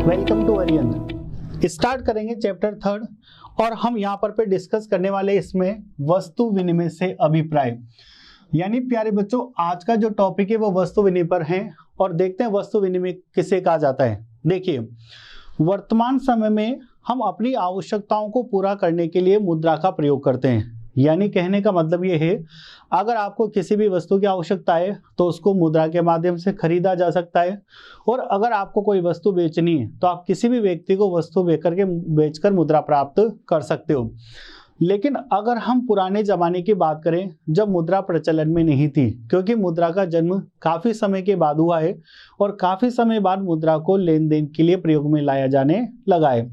Welcome to अरियन। Start करेंगे chapter 3 और हम यहाँ पर डिस्कस करने वाले इसमें वस्तु विनिमय से अभिप्राय। यानी प्यारे बच्चों, आज का जो टॉपिक है वो वस्तु विनिमय पर है और देखते हैं वस्तु विनिमय किसे कहा जाता है। देखिए, वर्तमान समय में हम अपनी आवश्यकताओं को पूरा करने के लिए मुद्रा का प्रयोग करते हैं। यानी कहने का मतलब ये है, अगर आपको किसी भी वस्तु की आवश्यकता है तो उसको मुद्रा के माध्यम से खरीदा जा सकता है, और अगर आपको कोई वस्तु बेचनी है तो आप किसी भी व्यक्ति को वस्तु बेचकर मुद्रा प्राप्त कर सकते हो। लेकिन अगर हम पुराने जमाने की बात करें, जब मुद्रा प्रचलन में नहीं थी, क्योंकि मुद्रा का जन्म काफी समय के बाद हुआ है और काफी समय बाद मुद्रा को लेन देन के लिए प्रयोग में लाया जाने लगा है।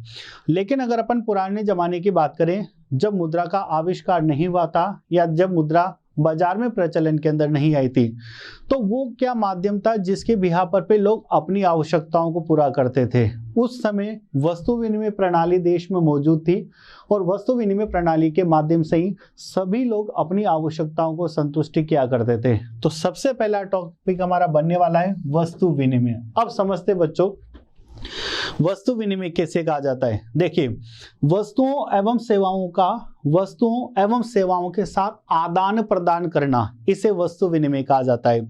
लेकिन अगर अपन पुराने जमाने की बात करें, जब मुद्रा का आविष्कार नहीं हुआ था या जब मुद्रा बाजार में प्रचलन के अंदर नहीं आई थी, तो वो क्या माध्यम था जिसके बिहार पर लोग अपनी आवश्यकताओं को पूरा करते थे। उस समय वस्तु विनिमय प्रणाली देश में मौजूद थी और वस्तु विनिमय प्रणाली के माध्यम से ही सभी लोग अपनी आवश्यकताओं को संतुष्टि किया करते थे। तो सबसे पहला टॉपिक हमारा बनने वाला है वस्तु विनिमय। अब समझते बच्चों, वस्तु विनिमय कैसे कहा जाता है। देखिए, वस्तुओं एवं सेवाओं के साथ आदान प्रदान करना, इसे वस्तु विनिमय कहा जाता है।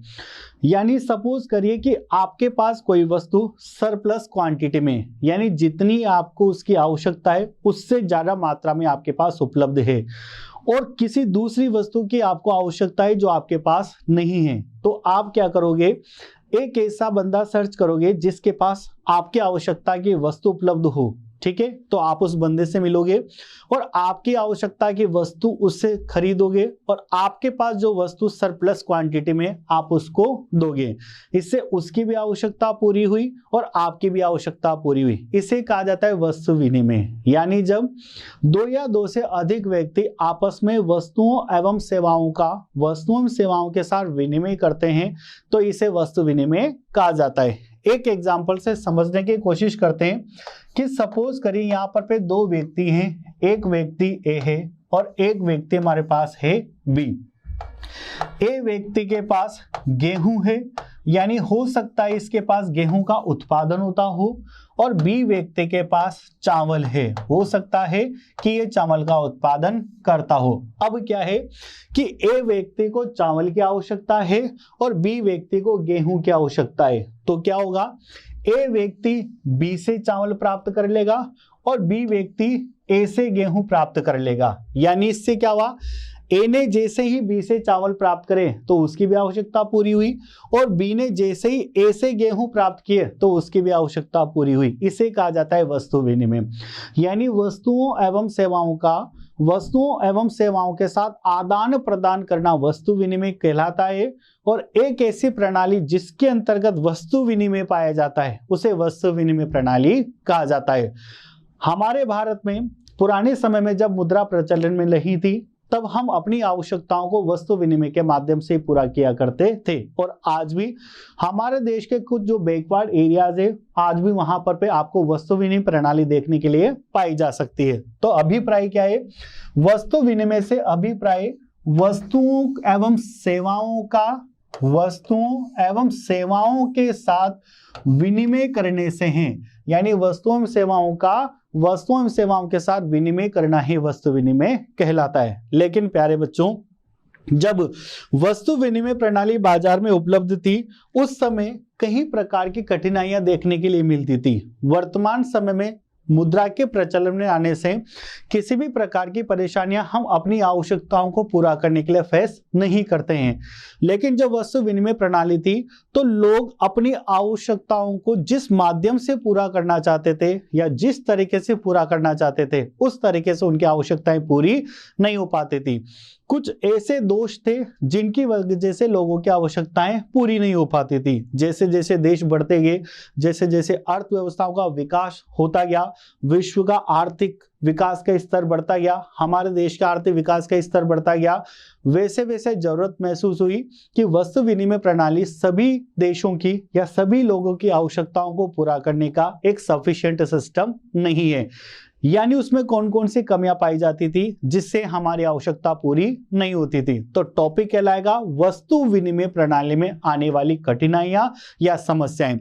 यानी सपोज करिए कि आपके पास कोई वस्तु सरप्लस क्वांटिटी में, यानी जितनी आपको उसकी आवश्यकता है उससे ज्यादा मात्रा में आपके पास उपलब्ध है, और किसी दूसरी वस्तु की आपको आवश्यकता है जो आपके पास नहीं है, तो आप क्या करोगे, एक ऐसा बंदा सर्च करोगे जिसके पास आपकी आवश्यकता की वस्तु उपलब्ध हो। ठीक है, तो आप उस बंदे से मिलोगे और आपकी आवश्यकता की वस्तु उससे खरीदोगे और आपके पास जो वस्तु सरप्लस क्वांटिटी में आप उसको दोगे। इससे उसकी भी आवश्यकता पूरी हुई और आपकी भी आवश्यकता पूरी हुई। इसे कहा जाता है वस्तु विनिमय। यानी जब दो या दो से अधिक व्यक्ति आपस में वस्तुओं एवं सेवाओं के साथ विनिमय करते हैं तो इसे वस्तु विनिमय कहा जाता है। एक एग्जाम्पल से समझने की कोशिश करते हैं कि सपोज करिए यहाँ पर दो व्यक्ति हैं, एक व्यक्ति ए है और एक व्यक्ति हमारे पास है बी। ए व्यक्ति के पास गेहूं है, यानी हो सकता है इसके पास गेहूं का उत्पादन होता हो, और बी व्यक्ति के पास चावल है, हो सकता है कि ये चावल का उत्पादन करता हो। अब क्या है कि ए व्यक्ति को चावल की आवश्यकता है और बी व्यक्ति को गेहूं की आवश्यकता है, तो क्या होगा, ए व्यक्ति बी से चावल प्राप्त कर लेगा और बी व्यक्ति ए से गेहूं प्राप्त कर लेगा। यानी इससे क्या हुआ, ए ने जैसे ही बी से चावल प्राप्त करे तो उसकी भी आवश्यकता पूरी हुई, और बी ने जैसे ही ए से गेहूं प्राप्त किए तो उसकी भी आवश्यकता पूरी हुई। इसे कहा जाता है वस्तु विनिमय। यानी वस्तुओं एवं सेवाओं के साथ आदान प्रदान करना वस्तु विनिमय कहलाता है। और एक ऐसी प्रणाली जिसके अंतर्गत वस्तु विनिमय पाया जाता है उसे वस्तु विनिमय प्रणाली कहा जाता है। हमारे भारत में पुराने समय में जब मुद्रा प्रचलन में नहीं थी तब हम अपनी आवश्यकताओं को वस्तु विनिमय के माध्यम से पूरा किया करते थे, और आज भी हमारे देश के कुछ जो बैकवर्ड एरियाज है, आज भी वहां पर आपको वस्तु विनिमय प्रणाली देखने के लिए पाई जा सकती है। तो अभिप्राय क्या है, वस्तु विनिमय से अभिप्राय वस्तुओं एवं सेवाओं के साथ विनिमय करने से हैं। यानी वस्तुओं एवं सेवाओं के साथ विनिमय करना ही वस्तु विनिमय कहलाता है। लेकिन प्यारे बच्चों, जब वस्तु विनिमय प्रणाली बाजार में उपलब्ध थी उस समय कई प्रकार की कठिनाइयां देखने के लिए मिलती थी। वर्तमान समय में मुद्रा के प्रचलन में आने से किसी भी प्रकार की परेशानियां हम अपनी आवश्यकताओं को पूरा करने के लिए फेस नहीं करते हैं। लेकिन जब वस्तु विनिमय प्रणाली थी तो लोग अपनी आवश्यकताओं को जिस माध्यम से पूरा करना चाहते थे या जिस तरीके से पूरा करना चाहते थे उस तरीके से उनकी आवश्यकताएं पूरी नहीं हो पाती थी। कुछ ऐसे दोष थे जिनकी वजह से लोगों की आवश्यकताएं पूरी नहीं हो पाती थी। जैसे जैसे देश बढ़ते गए, जैसे जैसे अर्थव्यवस्थाओं का विकास होता गया, विश्व का आर्थिक विकास का स्तर बढ़ता गया, हमारे देश का आर्थिक विकास का स्तर बढ़ता गया, वैसे वैसे जरूरत महसूस हुई कि वस्तु विनिमय प्रणाली सभी देशों की या सभी लोगों की आवश्यकताओं को पूरा करने का एक सफिशिएंट सिस्टम नहीं है। यानी उसमें कौन कौन सी कमियां पाई जाती थी जिससे हमारी आवश्यकता पूरी नहीं होती थी। तो टॉपिक कहलाएगा वस्तु विनिमय प्रणाली में आने वाली कठिनाइयां या समस्याएं।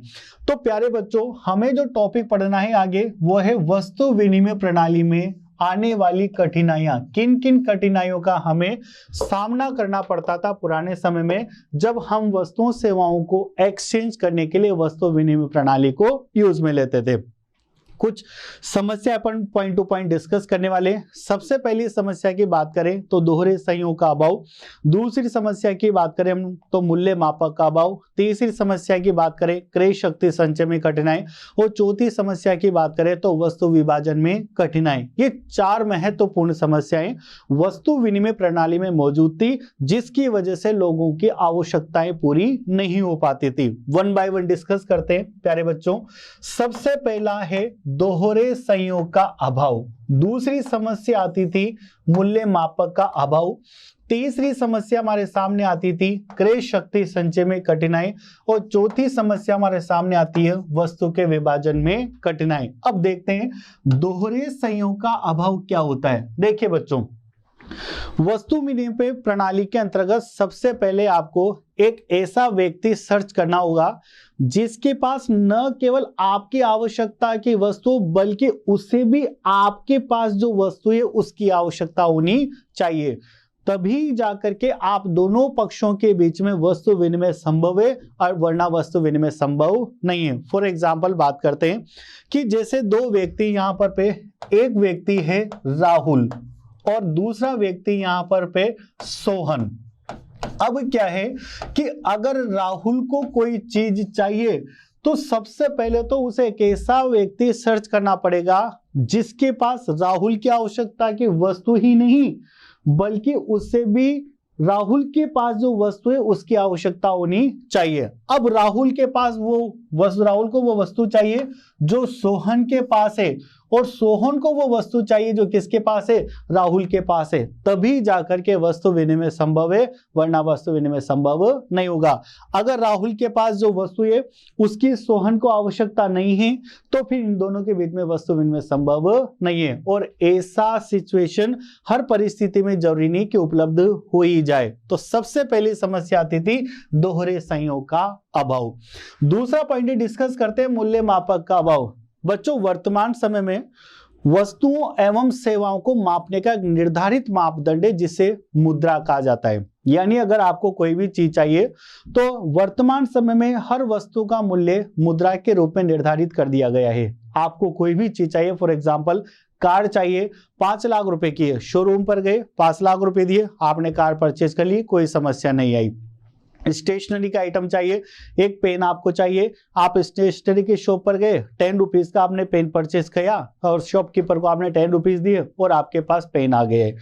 तो प्यारे बच्चों, हमें जो टॉपिक पढ़ना है आगे वो है वस्तु विनिमय प्रणाली में आने वाली कठिनाइयां। किन किन कठिनाइयों का हमें सामना करना पड़ता था पुराने समय में जब हम वस्तुओं सेवाओं को एक्सचेंज करने के लिए वस्तु विनिमय प्रणाली को यूज में लेते थे। कुछ समस्या अपन पॉइंट टू पॉइंट डिस्कस करने वाले। सबसे पहली समस्या की बात करें तो दोहरे संयोग का अभाव, दूसरी समस्या की बात करें हम तो मूल्य मापक का अभाव, तीसरी समस्या की बात करें क्रय शक्ति संचय में कठिनाई, और चौथी समस्या की बात करें तो वस्तु विभाजन में कठिनाई। ये 4 महत्वपूर्ण समस्याएं वस्तु विनिमय प्रणाली में मौजूद थी जिसकी वजह से लोगों की आवश्यकताएं पूरी नहीं हो पाती थी। वन बाय वन डिस्कस करते हैं प्यारे बच्चों। सबसे पहला है दोहरे संयोग का अभाव, दूसरी समस्या आती थी मूल्य मापक का अभाव, तीसरी समस्या हमारे सामने आती थी क्रय शक्ति संचय में कठिनाई, और चौथी समस्या हमारे सामने आती है वस्तु के विभाजन में कठिनाई। अब देखते हैं दोहरे संयोग का अभाव क्या होता है। देखिए बच्चों, वस्तु विनिमय प्रणाली के अंतर्गत सबसे पहले आपको एक ऐसा व्यक्ति सर्च करना होगा जिसके पास न केवल आपकी आवश्यकता की वस्तु बल्कि उससे भी आपके पास जो वस्तु है उसकी आवश्यकता होनी चाहिए। तभी जाकर के आप दोनों पक्षों के बीच में वस्तु विनिमय संभव है, और वरना वस्तु विनिमय संभव नहीं है। फॉर एग्जाम्पल बात करते हैं कि जैसे 2 व्यक्ति यहाँ पर पे, एक व्यक्ति है राहुल और दूसरा व्यक्ति यहाँ पर पे सोहन। अब क्या है कि अगर राहुल को कोई चीज चाहिए तो सबसे पहले तो उसे एक ऐसा व्यक्ति सर्च करना पड़ेगा जिसके पास राहुल की आवश्यकता की वस्तु ही नहीं बल्कि उससे भी राहुल के पास जो वस्तु है उसकी आवश्यकता होनी चाहिए। अब राहुल को वो वस्तु चाहिए जो सोहन के पास है, और सोहन को वो वस्तु चाहिए जो किसके पास है, राहुल के पास है। तभी जाकर के वस्तु विनिमय संभव है, वरना वस्तु विनिमय संभव नहीं होगा। अगर राहुल के पास जो वस्तु है उसकी सोहन को आवश्यकता नहीं है तो फिर इन दोनों के बीच में वस्तु विनिमय संभव नहीं है। और ऐसा सिचुएशन हर परिस्थिति में जरूरी नहीं कि उपलब्ध हो ही जाए। तो सबसे पहली समस्या आती थी दोहरे संयोग का अभाव। दूसरा पॉइंट डिस्कस करते हैं मूल्य मापक का अभाव। बच्चों, वर्तमान समय में वस्तुओं एवं सेवाओं को मापने का एक निर्धारित मापदंड है जिसे मुद्रा कहा जाता है। यानी अगर आपको कोई भी चीज चाहिए तो वर्तमान समय में हर वस्तु का मूल्य मुद्रा के रूप में निर्धारित कर दिया गया है। आपको कोई भी चीज चाहिए, फॉर एग्जाम्पल कार चाहिए, 5 लाख रुपए की है, शोरूम पर गए 5 लाख रुपए दिए, आपने कार परचेज कर ली, कोई समस्या नहीं आई। स्टेशनरी का आइटम चाहिए, एक पेन आपको चाहिए, आप स्टेशनरी के शॉप पर गए, 10 रुपीज का आपने पेन परचेज किया और शॉपकीपर को आपने 10 रुपीज दिए और आपके पास पेन आ गए।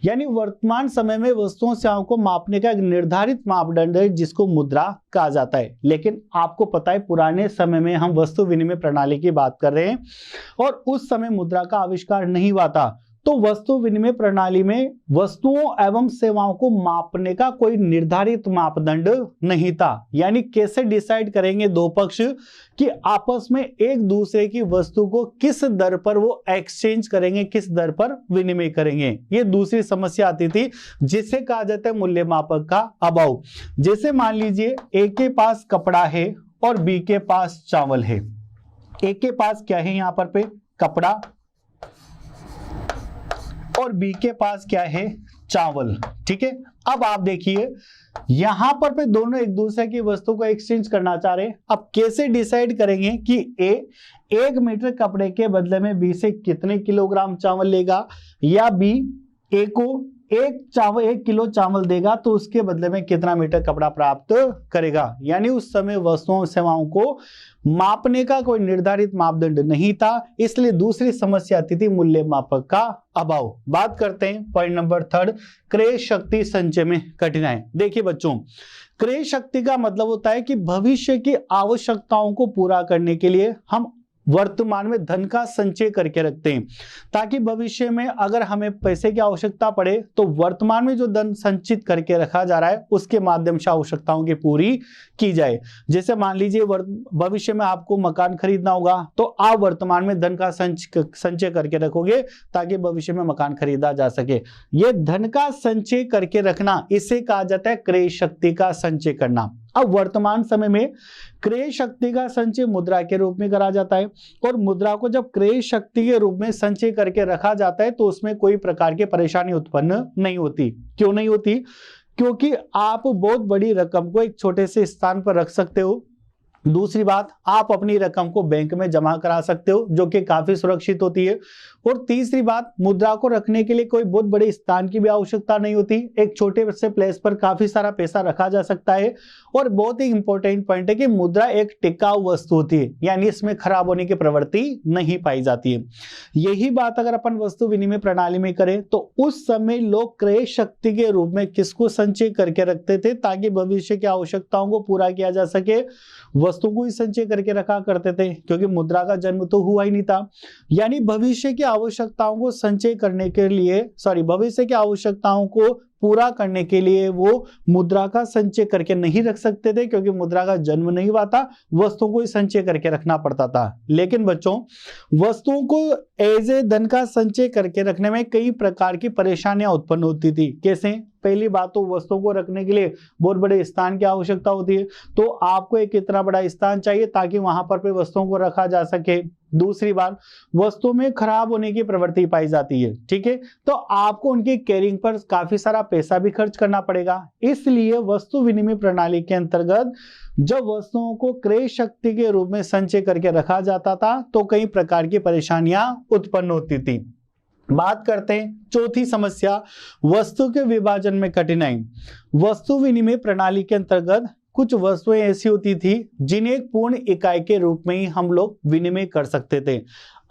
यानी वर्तमान समय में वस्तुओं सेवाओं को मापने का एक निर्धारित मापदंड है जिसको मुद्रा कहा जाता है। लेकिन आपको पता है पुराने समय में हम वस्तु विनिमय प्रणाली की बात कर रहे हैं और उस समय मुद्रा का आविष्कार नहीं हुआ था। तो वस्तु विनिमय प्रणाली में वस्तुओं एवं सेवाओं को मापने का कोई निर्धारित मापदंड नहीं था। यानी कैसे डिसाइड करेंगे 2 पक्ष कि आपस में एक दूसरे की वस्तु को किस दर पर वो एक्सचेंज करेंगे, किस दर पर विनिमय करेंगे। ये दूसरी समस्या आती थी जिसे कहा जाता है मूल्य मापक का अभाव। जैसे मान लीजिए ए के पास कपड़ा है और बी के पास चावल है। ए के पास क्या है यहाँ पर पे कपड़ा और बी के पास क्या है चावल, ठीक है। अब आप देखिए यहां पर पे दोनों एक दूसरे की वस्तु को एक्सचेंज करना चाह रहे हैं। अब कैसे डिसाइड करेंगे कि ए 1 मीटर कपड़े के बदले में बी से कितने किलोग्राम चावल लेगा, या बी ए को 1 किलो चावल देगा तो उसके बदले में कितना मीटर कपड़ा प्राप्त करेगा। यानी उस समय वस्तुओं सेवाओं को मापने का कोई निर्धारित मापदंड नहीं था, इसलिए दूसरी समस्या आती थी मूल्य मापक का अभाव। बात करते हैं पॉइंट नंबर 3, क्रय शक्ति संचय में कठिनाई। देखिए बच्चों, क्रय शक्ति का मतलब होता है कि भविष्य की आवश्यकताओं को पूरा करने के लिए हम वर्तमान में धन का संचय करके रखते हैं, ताकि भविष्य में अगर हमें पैसे की आवश्यकता पड़े तो वर्तमान में जो धन संचित करके रखा जा रहा है उसके माध्यम से आवश्यकताओं की पूरी की जाए। जैसे मान लीजिए भविष्य में आपको मकान खरीदना होगा तो आप वर्तमान में धन का संचय करके रखोगे ताकि भविष्य में मकान खरीदा जा सके। ये धन का संचय करके रखना, इसे कहा जाता है क्रय शक्ति का संचय करना। अब वर्तमान समय में क्रय शक्ति का संचय मुद्रा के रूप में करा जाता है, और मुद्रा को जब क्रय शक्ति के रूप में संचय करके रखा जाता है तो उसमें कोई प्रकार की परेशानी उत्पन्न नहीं होती। क्यों नहीं होती? क्योंकि आप बहुत बड़ी रकम को एक छोटे से स्थान पर रख सकते हो। दूसरी बात, आप अपनी रकम को बैंक में जमा करा सकते हो जो कि काफी सुरक्षित होती है। और तीसरी बात, मुद्रा को रखने के लिए कोई बहुत बड़े स्थान की भी आवश्यकता नहीं होती, एक छोटे से प्लेस पर काफी सारा पैसा रखा जा सकता है। और बहुत ही इंपॉर्टेंट पॉइंट है कि मुद्रा एक टिकाऊ वस्तु होती है, यानी इसमें खराब होने की प्रवृत्ति नहीं पाई जाती है। यही बात अगर अपन वस्तु विनिमय प्रणाली में करें तो उस समय लोग क्रय शक्ति के रूप में किसको संचय करके रखते थे ताकि भविष्य की आवश्यकताओं को पूरा किया जा सके। वस्तु को ही संचय करके रखा करते थे, क्योंकि मुद्रा का जन्म तो हुआ ही नहीं था। यानी भविष्य की आवश्यकताओं को संचय करने के लिए भविष्य की आवश्यकताओं को पूरा करने के लिए वो मुद्रा का संचय करके नहीं रख सकते थे, क्योंकि मुद्रा का जन्म नहीं हुआ था, वस्तुओं को ही संचय करके रखना पड़ता था। लेकिन बच्चों, वस्तुओं को एज ए धन का संचय करके रखने में कई प्रकार की परेशानियां उत्पन्न होती थी। कैसे? पहली बात तो वस्तुओं को रखने के लिए बहुत बड़े स्थान की आवश्यकता होती है, तो आपको एक इतना बड़ा स्थान चाहिए ताकि वहां पर वस्तुओं को रखा जा सके। दूसरी बात, वस्तुओं में खराब होने की प्रवृत्ति पाई जाती है, ठीक है, तो आपको उनकी केयरिंग पर काफी सारा पैसा भी खर्च करना पड़ेगा। इसलिए वस्तु विनिमय प्रणाली के अंतर्गत जब वस्तुओं को क्रय शक्ति के रूप में संचय करके रखा जाता था तो कई प्रकार की परेशानियां उत्पन्न होती थी। बात करते हैं चौथी समस्या, वस्तु के विभाजन में कठिनाई। वस्तु विनिमय प्रणाली के अंतर्गत कुछ वस्तुएं ऐसी होती थी जिन्हें एक पूर्ण इकाई के रूप में ही हम लोग विनिमय कर सकते थे।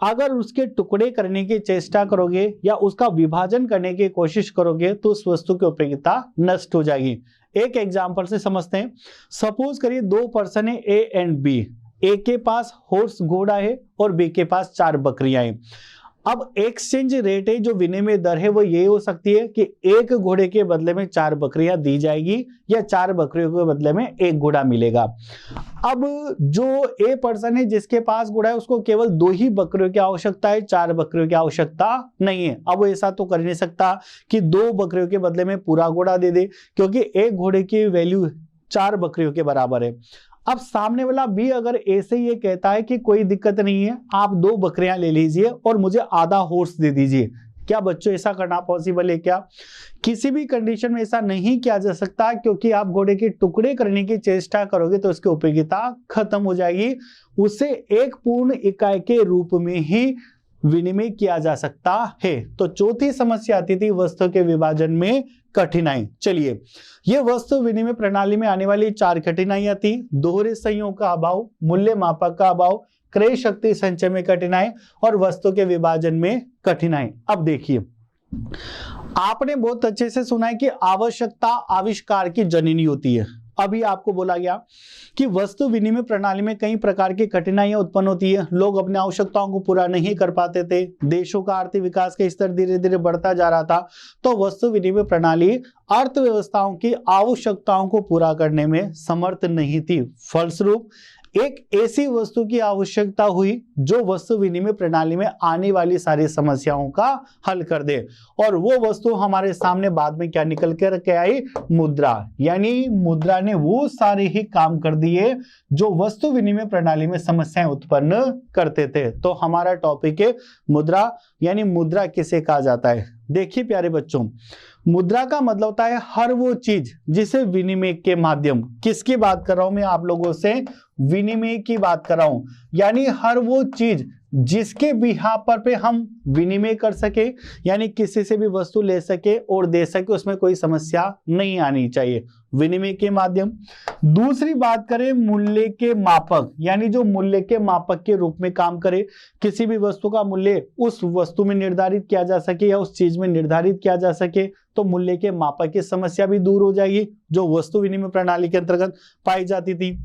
अगर उसके टुकड़े करने की चेष्टा करोगे या उसका विभाजन करने की कोशिश करोगे तो उस वस्तु की उपयोगिता नष्ट हो जाएगी। एक एग्जांपल से समझते हैं। सपोज करिए दो पर्सन है, ए एंड बी। ए के पास हॉर्स घोड़ा है और बी के पास 4 बकरियां हैं। अब एक्सचेंज रेट है, जो विनिमय दर है वो ये हो सकती है कि एक घोड़े के बदले में 4 बकरियां दी जाएगी या 4 बकरियों के बदले में एक घोड़ा मिलेगा। अब जो ए पर्सन है जिसके पास घोड़ा है उसको केवल 2 ही बकरियों की आवश्यकता है, 4 बकरियों की आवश्यकता नहीं है। अब वो ऐसा तो कर नहीं सकता कि 2 बकरियों के बदले में पूरा घोड़ा दे दे, क्योंकि एक घोड़े की वैल्यू 4 बकरियों के बराबर है। अब सामने वाला भी अगर ऐसे ये कहता है कि कोई दिक्कत नहीं है, आप 2 बकरियां ले लीजिए और मुझे आधा हॉर्स दे दीजिए, क्या बच्चों ऐसा करना पॉसिबल है क्या? किसी भी कंडीशन में ऐसा नहीं किया जा सकता, क्योंकि आप घोड़े के टुकड़े करने की चेष्टा करोगे तो उसकी उपयोगिता खत्म हो जाएगी। उसे एक पूर्ण इकाई के रूप में ही विनिमय किया जा सकता है। तो चौथी समस्या आती थी वस्तु के विभाजन में कठिनाई। चलिए, ये वस्तु विनिमय प्रणाली में आने वाली 4 कठिनाइयां थी। दोहरे संयोग का अभाव, मूल्य मापक का अभाव, क्रय शक्ति संचय में कठिनाई और वस्तु के विभाजन में कठिनाई। अब देखिए, आपने बहुत अच्छे से सुना है कि आवश्यकता आविष्कार की जननी होती है। अभी आपको बोला गया कि वस्तु विनिमय प्रणाली में कई प्रकार की कठिनाइयां उत्पन्न होती है। लोग अपनी आवश्यकताओं को पूरा नहीं कर पाते थे, देशों का आर्थिक विकास का स्तर धीरे धीरे बढ़ता जा रहा था, तो वस्तु विनिमय प्रणाली अर्थव्यवस्थाओं की आवश्यकताओं को पूरा करने में समर्थ नहीं थी। फलस्वरूप एक ऐसी वस्तु की आवश्यकता हुई जो वस्तु विनिमय प्रणाली में आने वाली सारी समस्याओं का हल कर दे, और वो वस्तु हमारे सामने बाद में क्या निकल कर आई? मुद्रा। यानी मुद्रा ने वो सारे ही काम कर दिए जो वस्तु विनिमय प्रणाली में समस्याएं उत्पन्न करते थे। तो हमारा टॉपिक है मुद्रा, यानी मुद्रा किसे कहा जाता है। देखिए प्यारे बच्चों, मुद्रा का मतलब होता है हर वो चीज जिसे विनिमय के माध्यम, किसकी बात कर रहा हूं मैं आप लोगों से? विनिमय की बात कर रहा हूं। यानी हर वो चीज जिसके बिहाफ पे हम विनिमय कर सके, यानी किसी से भी वस्तु ले सके और दे सके, उसमें कोई समस्या नहीं आनी चाहिए, विनिमय के माध्यम। दूसरी बात करें मूल्य के मापक, यानी जो मूल्य के मापक के रूप में काम करे, किसी भी वस्तु का मूल्य उस वस्तु में निर्धारित किया जा सके या उस चीज में निर्धारित किया जा सके, तो मूल्य के मापक की समस्या भी दूर हो जाएगी जो वस्तु विनिमय प्रणाली के अंतर्गत पाई जाती थी।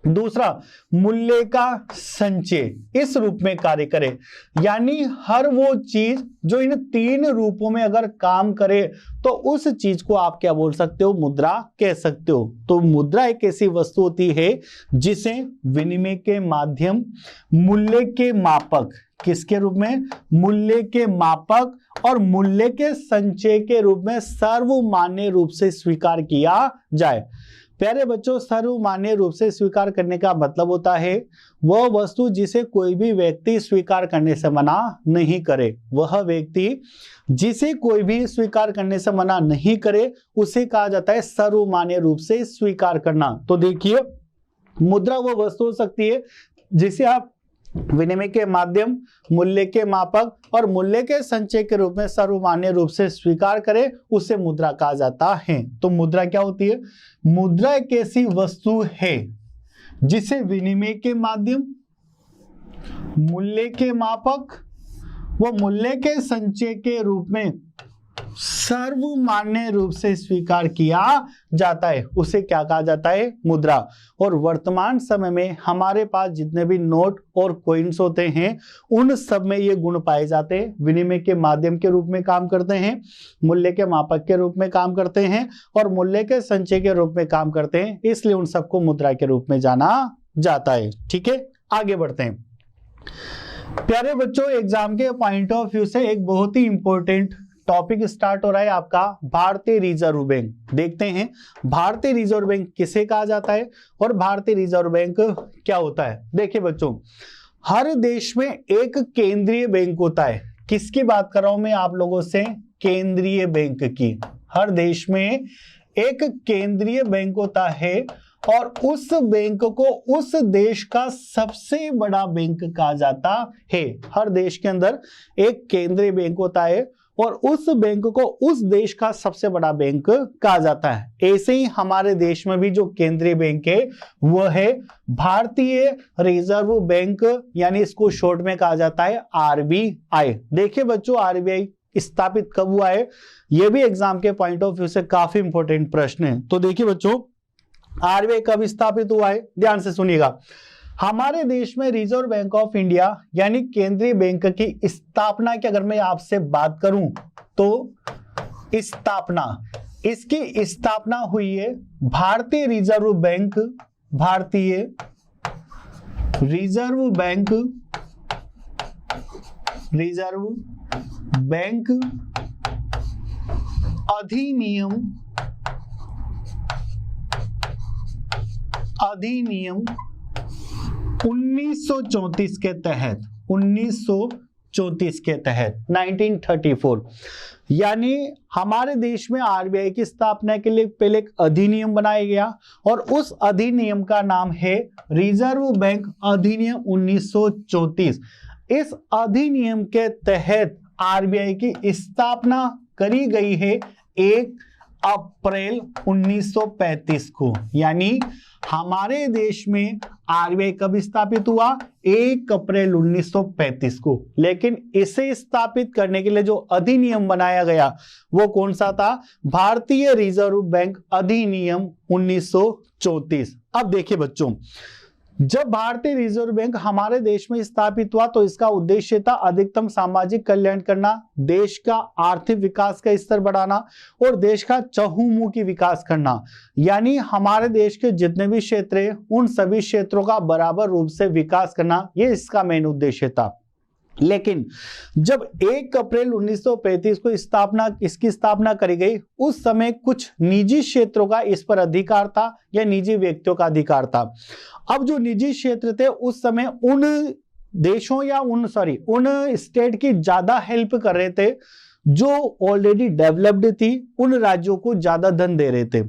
दूसरा, मूल्य का संचय इस रूप में कार्य करे, यानी हर वो चीज जो इन तीन रूपों में अगर काम करे तो उस चीज को आप क्या बोल सकते हो, मुद्रा कह सकते हो। तो मुद्रा एक ऐसी वस्तु होती है जिसे विनिमय के माध्यम, मूल्य के मापक, किसके रूप में, मूल्य के मापक और मूल्य के संचय के रूप में सर्वमान्य रूप से स्वीकार किया जाए। प्यारे बच्चों, सर्वमान्य रूप से स्वीकार करने का मतलब होता है वह वस्तु जिसे कोई भी व्यक्ति स्वीकार करने से मना नहीं करे, वह व्यक्ति जिसे कोई भी स्वीकार करने से मना नहीं करे उसे कहा जाता है सर्वमान्य रूप से स्वीकार करना। तो देखिए, मुद्रा वह वस्तु हो सकती है जिसे आप विनिमय के माध्यम, मूल्य के मापक और मूल्य के संचय के रूप में सर्वमान्य रूप से स्वीकार करें, उसे मुद्रा कहा जाता है। तो मुद्रा क्या होती है, मुद्रा एक ऐसी वस्तु है जिसे विनिमय के माध्यम, मूल्य के मापक व मूल्य के संचय के रूप में सर्वमान्य रूप से स्वीकार किया जाता है, उसे क्या कहा जाता है, मुद्रा। और वर्तमान समय में हमारे पास जितने भी नोट और कॉइन्स होते हैं उन सब में ये गुण पाए जाते हैं, विनिमय के माध्यम के रूप में काम करते हैं, मूल्य के मापक के रूप में काम करते हैं और मूल्य के संचय के रूप में काम करते हैं, इसलिए उन सबको मुद्रा के रूप में जाना जाता है। ठीक है, आगे बढ़ते हैं। प्यारे बच्चों, एग्जाम के पॉइंट ऑफ व्यू से एक बहुत ही इंपॉर्टेंट टॉपिक स्टार्ट हो रहा है आपका, भारतीय रिजर्व बैंक। देखते हैं भारतीय रिजर्व बैंक किसे कहा जाता है और भारतीय रिजर्व बैंक क्या होता है। देखिए बच्चों, हर देश में एक केंद्रीय बैंक होता है। किसकी बात कर रहा हूं मैं आप लोगों से, केंद्रीय बैंक की। हर देश में एक केंद्रीय बैंक होता है और उस बैंक को उस देश का सबसे बड़ा बैंक कहा जाता है। हर देश के अंदर एक केंद्रीय बैंक होता है और उस बैंक को उस देश का सबसे बड़ा बैंक कहा जाता है। ऐसे ही हमारे देश में भी जो केंद्रीय बैंक है वह है भारतीय रिजर्व बैंक, यानी इसको शॉर्ट में कहा जाता है आरबीआई। देखिए बच्चों, आरबीआई स्थापित कब हुआ है, यह भी एग्जाम के पॉइंट ऑफ व्यू से काफी इंपॉर्टेंट प्रश्न है। तो देखिए बच्चों, आरबीआई कब स्थापित हुआ है, ध्यान से सुनिएगा। हमारे देश में रिजर्व बैंक ऑफ इंडिया यानी केंद्रीय बैंक की स्थापना की अगर मैं आपसे बात करूं तो इसकी स्थापना हुई है भारतीय रिजर्व बैंक, भारतीय रिजर्व बैंक, रिजर्व बैंक अधिनियम 1934 के तहत, 1934 के तहत 1934, यानी हमारे देश में आरबीआई की स्थापना के लिए पहले एक अधिनियम बनाया गया और उस अधिनियम का नाम है रिजर्व बैंक अधिनियम 1934। इस अधिनियम के तहत आरबीआई की स्थापना करी गई है 1 अप्रैल 1935 को, यानी हमारे देश में आरबीआई कब स्थापित हुआ, 1 अप्रैल 1935 को। लेकिन इसे स्थापित करने के लिए जो अधिनियम बनाया गया वो कौन सा था, भारतीय रिजर्व बैंक अधिनियम 1934। अब देखिए बच्चों, जब भारतीय रिजर्व बैंक हमारे देश में स्थापित हुआ तो इसका उद्देश्य था अधिकतम सामाजिक कल्याण करना, देश का आर्थिक विकास का स्तर बढ़ाना और देश का चहुमुखी विकास करना। यानी हमारे देश के जितने भी क्षेत्र हैं उन सभी क्षेत्रों का बराबर रूप से विकास करना, ये इसका मेन उद्देश्य था। लेकिन जब 1 अप्रैल 1935 को इसकी स्थापना करी गई, उस समय कुछ निजी क्षेत्रों का इस पर अधिकार था या निजी व्यक्तियों का अधिकार था। अब जो निजी क्षेत्र थे उस समय उन देशों या उन स्टेट की ज्यादा हेल्प कर रहे थे जो ऑलरेडी डेवलप्ड थी, उन राज्यों को ज्यादा धन दे रहे थे।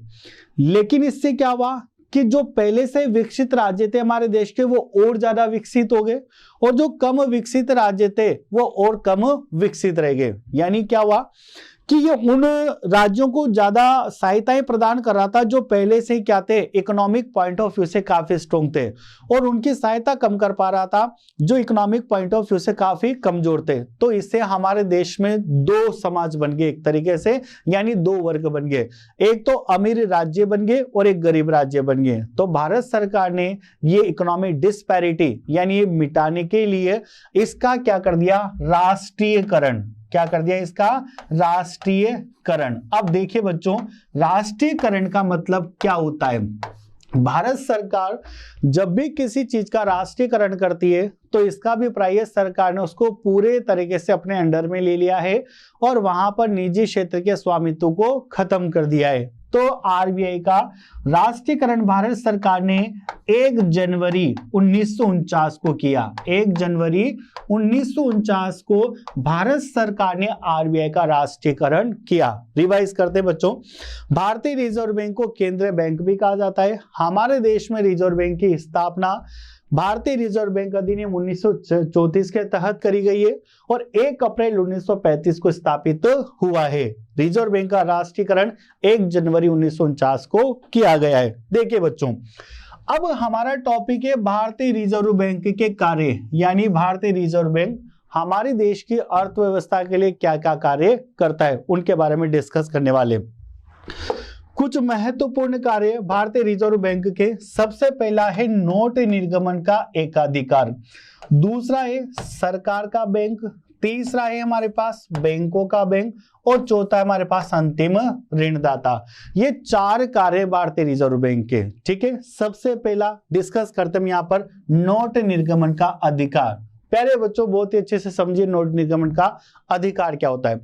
लेकिन इससे क्या हुआ कि जो पहले से विकसित राज्य थे हमारे देश के वो और ज्यादा विकसित हो गए और जो कम विकसित राज्य थे वो और कम विकसित रह गए। यानी क्या हुआ कि ये उन राज्यों को ज्यादा सहायताएं प्रदान कर रहा था जो पहले से ही क्या थे, इकोनॉमिक पॉइंट ऑफ व्यू से काफी स्ट्रॉन्ग थे, और उनकी सहायता कम कर पा रहा था जो इकोनॉमिक पॉइंट ऑफ व्यू से काफी कमजोर थे। तो इससे हमारे देश में दो समाज बन गए एक तरीके से, यानी दो वर्ग बन गए, एक तो अमीर राज्य बन गए और एक गरीब राज्य बन गए। तो भारत सरकार ने ये इकोनॉमिक डिस्पैरिटी यानी ये मिटाने के लिए इसका क्या कर दिया, राष्ट्रीयकरण। क्या कर दिया, इसका राष्ट्रीयकरण। अब देखिए बच्चों, राष्ट्रीयकरण का मतलब क्या होता है। भारत सरकार जब भी किसी चीज का राष्ट्रीयकरण करती है तो इसका भी प्राय सरकार ने उसको पूरे तरीके से अपने अंडर में ले लिया है और वहां पर निजी क्षेत्र के स्वामित्व को खत्म कर दिया है। तो आरबीआई का राष्ट्रीयकरण भारत सरकार ने 1 जनवरी 1949 को किया। 1 जनवरी 1949 को भारत सरकार ने आरबीआई का राष्ट्रीयकरण किया। रिवाइज करते बच्चों, भारतीय रिजर्व बैंक को केंद्रीय बैंक भी कहा जाता है। हमारे देश में रिजर्व बैंक की स्थापना भारतीय रिजर्व बैंक अधिनियम 1934 के तहत करी गई है और 1 अप्रैल 1935 को स्थापित हुआ है। रिजर्व बैंक का राष्ट्रीयकरण 1 जनवरी 1949 को किया गया है। देखिए बच्चों, अब हमारा टॉपिक है भारतीय रिजर्व बैंक के कार्य, यानी भारतीय रिजर्व बैंक हमारे देश की अर्थव्यवस्था के लिए क्या क्या कार्य करता है उनके बारे में डिस्कस करने वाले। कुछ महत्वपूर्ण कार्य भारतीय रिजर्व बैंक के, सबसे पहला है नोट निर्गमन का एकाधिकार, दूसरा है सरकार का बैंक, तीसरा है हमारे पास बैंकों का बैंक और चौथा है हमारे पास अंतिम ऋणदाता। ये 4 कार्य भारतीय रिजर्व बैंक के। ठीक है, सबसे पहला डिस्कस करते हैं यहाँ पर नोट निर्गमन का अधिकार। प्यारे बच्चों, बहुत ही अच्छे से समझिए नोट निर्गमन का अधिकार क्या होता है।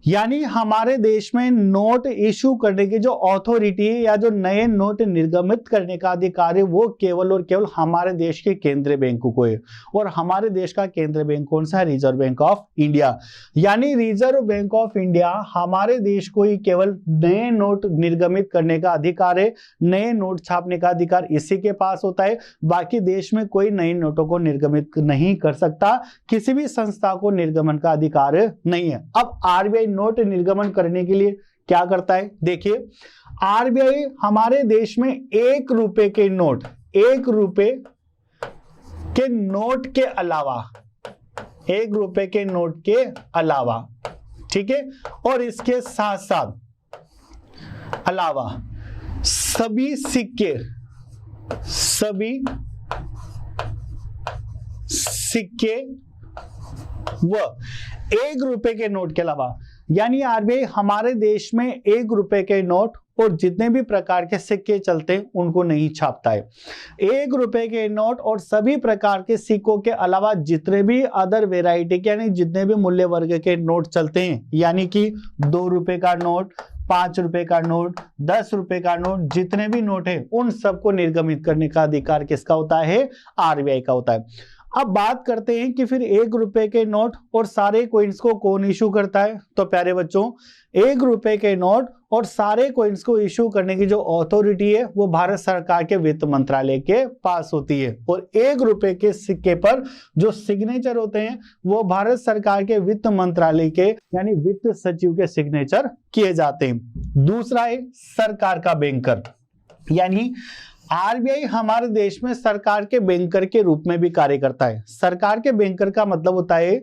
यानी हमारे देश में नोट इशू करने की जो अथॉरिटी है या जो नए नोट निर्गमित करने का अधिकार है वो केवल और केवल हमारे देश के केंद्रीय बैंक को है। और हमारे देश का केंद्रीय बैंक कौन सा है, रिजर्व बैंक ऑफ इंडिया। यानी रिजर्व बैंक ऑफ इंडिया हमारे देश को ही केवल नए नोट निर्गमित करने का अधिकार है, नए नोट छापने का अधिकार इसी के पास होता है। बाकी देश में कोई नए नोटों को निर्गमित नहीं कर सकता, किसी भी संस्था को निर्गमन का अधिकार नहीं है। अब आरबीआई नोट निर्गमन करने के लिए क्या करता है, देखिए आरबीआई हमारे देश में 1 रुपए के नोट, 1 रुपए के नोट के अलावा, 1 रुपए के नोट के अलावा, ठीक है, और इसके साथ साथ अलावा सभी सिक्के, व 1 रुपए के नोट के अलावा, यानी आरबीआई हमारे देश में 1 रुपए के नोट और जितने भी प्रकार के सिक्के चलते हैं उनको नहीं छापता है। 1 रुपए के नोट और सभी प्रकार के सिक्कों के अलावा जितने भी अदर वेराइटी के, यानी जितने भी मूल्य वर्ग के नोट चलते हैं, यानी कि 2 रुपए का नोट, 5 रुपए का नोट, 10 रुपए का नोट, जितने भी नोट है उन सबको निर्गमित करने का अधिकार किसका होता है, आरबीआई का होता है। अब बात करते हैं कि फिर 1 रुपए के नोट और सारे कॉइन्स को कौन इशू करता है। तो प्यारे बच्चों, 1 रुपए के नोट और सारे कॉइन्स को इशू करने की जो अथॉरिटी है वो भारत सरकार के वित्त मंत्रालय के पास होती है। और 1 रुपए के सिक्के पर जो सिग्नेचर होते हैं वो भारत सरकार के वित्त मंत्रालय के, यानी वित्त सचिव के सिग्नेचर किए जाते हैं। दूसरा है सरकार का बैंकर, यानी आरबीआई हमारे देश में सरकार के बैंकर के रूप में भी कार्य करता है। सरकार के बैंकर का मतलब होता है